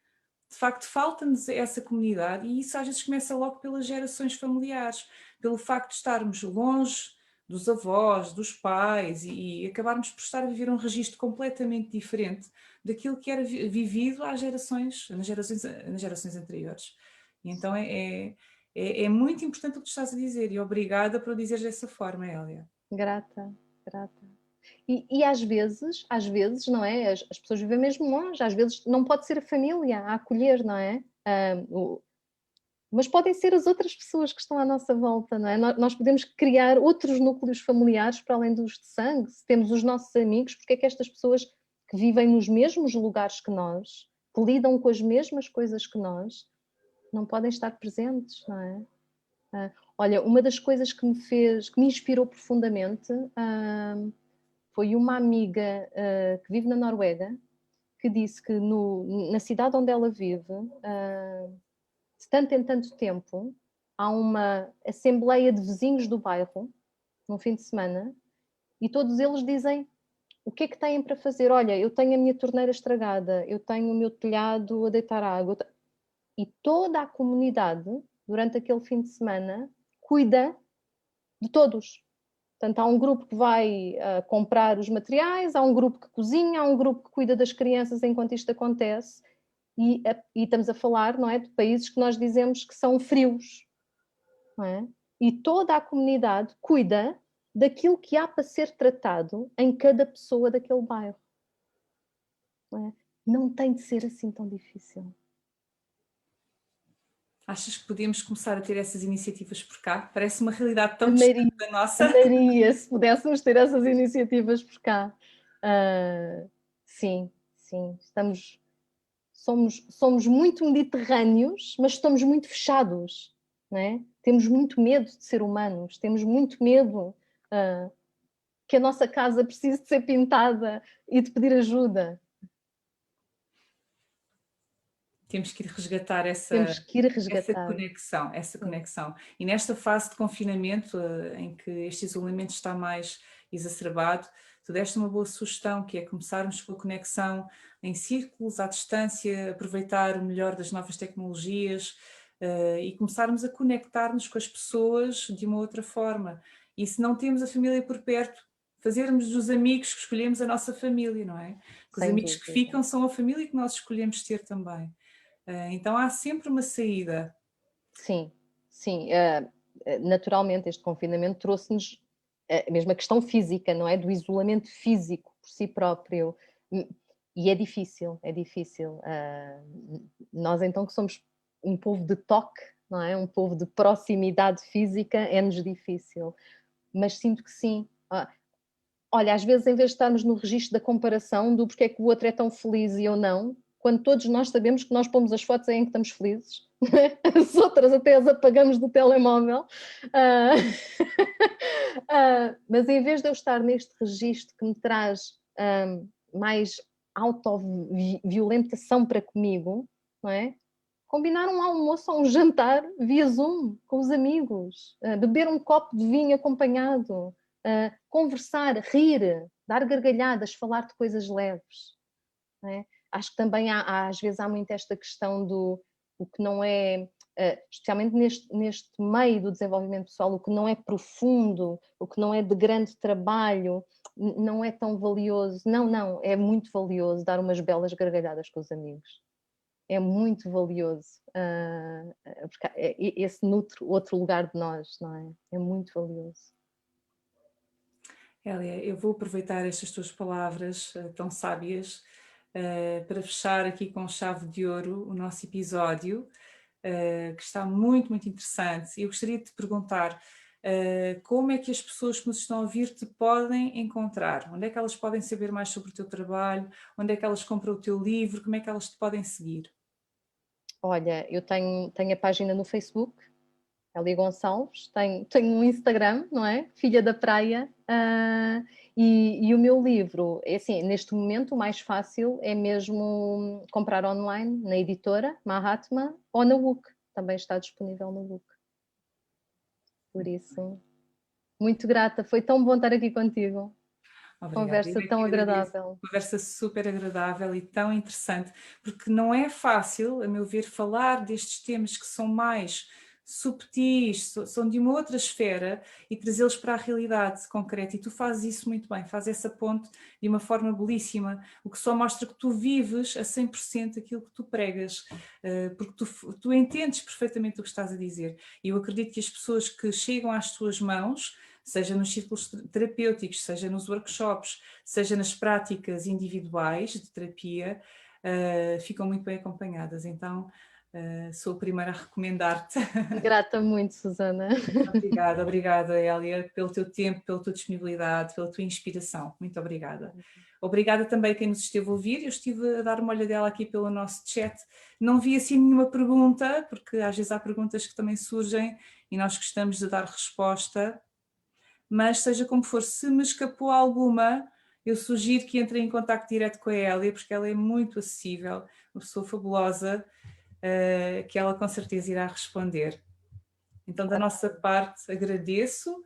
[SPEAKER 1] De facto, falta-nos essa comunidade e isso às vezes começa logo pelas gerações familiares, pelo facto de estarmos longe dos avós, dos pais e acabarmos por estar a viver um registro completamente diferente daquilo que era vivido nas gerações anteriores. E então é muito importante o que tu estás a dizer e obrigada por o dizeres dessa forma, Hélia.
[SPEAKER 2] Grata. E às vezes, não é? As pessoas vivem mesmo longe, às vezes não pode ser a família a acolher, não é? Mas podem ser as outras pessoas que estão à nossa volta, não é? Nós podemos criar outros núcleos familiares para além dos de sangue. Se temos os nossos amigos, porque é que estas pessoas que vivem nos mesmos lugares que nós, que lidam com as mesmas coisas que nós, não podem estar presentes, não é? Olha, uma das coisas que me inspirou profundamente, foi uma amiga que vive na Noruega, que disse que na cidade onde ela vive, de tanto em tanto tempo, há uma assembleia de vizinhos do bairro, num fim de semana, e todos eles dizem o que é que têm para fazer. Olha, eu tenho a minha torneira estragada, eu tenho o meu telhado a deitar água. E toda a comunidade, durante aquele fim de semana, cuida de todos. Portanto, há um grupo que vai comprar os materiais, há um grupo que cozinha, há um grupo que cuida das crianças enquanto isto acontece. E estamos a falar, não é, de países que nós dizemos que são frios. Não é? E toda a comunidade cuida daquilo que há para ser tratado em cada pessoa daquele bairro. Não é? Não tem de ser assim tão difícil.
[SPEAKER 1] Achas que podíamos começar a ter essas iniciativas por cá? Parece uma realidade tão distante da nossa.
[SPEAKER 2] Maria, se pudéssemos ter essas iniciativas por cá. Sim. Somos muito mediterrâneos, mas estamos muito fechados. Não é? Temos muito medo de ser humanos, temos muito medo que a nossa casa precise de ser pintada e de pedir ajuda.
[SPEAKER 1] Temos que ir resgatar essa conexão. E nesta fase de confinamento, em que este isolamento está mais exacerbado, tu deste uma boa sugestão, que é começarmos com a conexão em círculos, à distância, aproveitar o melhor das novas tecnologias e começarmos a conectar-nos com as pessoas de uma outra forma. E se não temos a família por perto, fazermos dos amigos que escolhemos a nossa família, não é? Os amigos que ficam são a família que nós escolhemos ter também. Então há sempre uma saída.
[SPEAKER 2] Sim. Naturalmente este confinamento trouxe-nos a mesma questão física, não é? Do isolamento físico por si próprio. E é difícil. Nós então que somos um povo de toque, não é? Um povo de proximidade física, é-nos difícil. Mas sinto que sim. Olha, às vezes em vez de estarmos no registro da comparação do porque é que o outro é tão feliz e eu não, quando todos nós sabemos que nós pomos as fotos em que estamos felizes, as outras até as apagamos do telemóvel, mas em vez de eu estar neste registro que me traz mais autoviolentação para comigo, não é? Combinar um almoço ou um jantar via Zoom com os amigos, beber um copo de vinho acompanhado, conversar, rir, dar gargalhadas, falar de coisas leves. Não é? Acho que também às vezes há muito esta questão do o que não é, especialmente neste meio do desenvolvimento pessoal, o que não é profundo, o que não é de grande trabalho, não é tão valioso. Não, é muito valioso dar umas belas gargalhadas com os amigos. É muito valioso, porque esse nutre outro lugar de nós, não é? É muito valioso.
[SPEAKER 1] Hélia, eu vou aproveitar estas tuas palavras tão sábias para fechar aqui com chave de ouro o nosso episódio, que está muito, muito interessante. Eu gostaria de te perguntar como é que as pessoas que nos estão a ouvir te podem encontrar? Onde é que elas podem saber mais sobre o teu trabalho? Onde é que elas compram o teu livro? Como é que elas te podem seguir?
[SPEAKER 2] Olha, eu tenho a página no Facebook, Hélia Gonçalves, tenho um Instagram, não é? Filha da Praia, e o meu livro, é assim, neste momento o mais fácil é mesmo comprar online, na editora Mahatma, ou na WUC, também está disponível no WUC. Por isso, muito grata, foi tão bom estar aqui contigo.
[SPEAKER 1] Obrigada.
[SPEAKER 2] Conversa tão agradável.
[SPEAKER 1] Conversa super agradável e tão interessante, porque não é fácil, a meu ver, falar destes temas que são mais subtis, são de uma outra esfera e trazê-los para a realidade concreta. E tu fazes isso muito bem, fazes essa ponte de uma forma belíssima, o que só mostra que tu vives a 100% aquilo que tu pregas, porque tu entendes perfeitamente o que estás a dizer. E eu acredito que as pessoas que chegam às tuas mãos, seja nos círculos terapêuticos, seja nos workshops, seja nas práticas individuais de terapia, ficam muito bem acompanhadas. Então, sou a primeira a recomendar-te.
[SPEAKER 2] Grata muito, Susana.
[SPEAKER 1] Obrigada, Hélia, pelo teu tempo, pela tua disponibilidade, pela tua inspiração. Muito obrigada. Obrigada também a quem nos esteve a ouvir. Eu estive a dar uma olhadela aqui pelo nosso chat. Não vi assim nenhuma pergunta, porque às vezes há perguntas que também surgem e nós gostamos de dar resposta. Mas seja como for, se me escapou alguma, eu sugiro que entrem em contacto direto com a Hélia, porque ela é muito acessível, uma pessoa fabulosa, que ela com certeza irá responder. Então, da nossa parte, agradeço.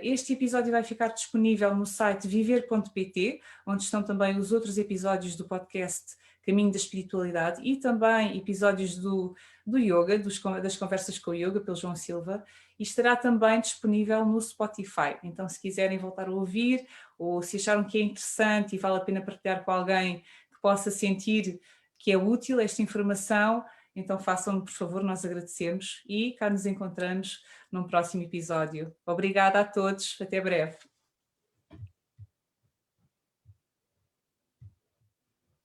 [SPEAKER 1] Este episódio vai ficar disponível no site viver.pt, onde estão também os outros episódios do podcast Caminho da Espiritualidade e também episódios do yoga, das conversas com o yoga, pelo João Silva, e estará também disponível no Spotify. Então, se quiserem voltar a ouvir, ou se acharam que é interessante e vale a pena partilhar com alguém que possa sentir que é útil esta informação, então façam-no, por favor, nós agradecemos e cá nos encontramos num próximo episódio. Obrigada a todos, até breve.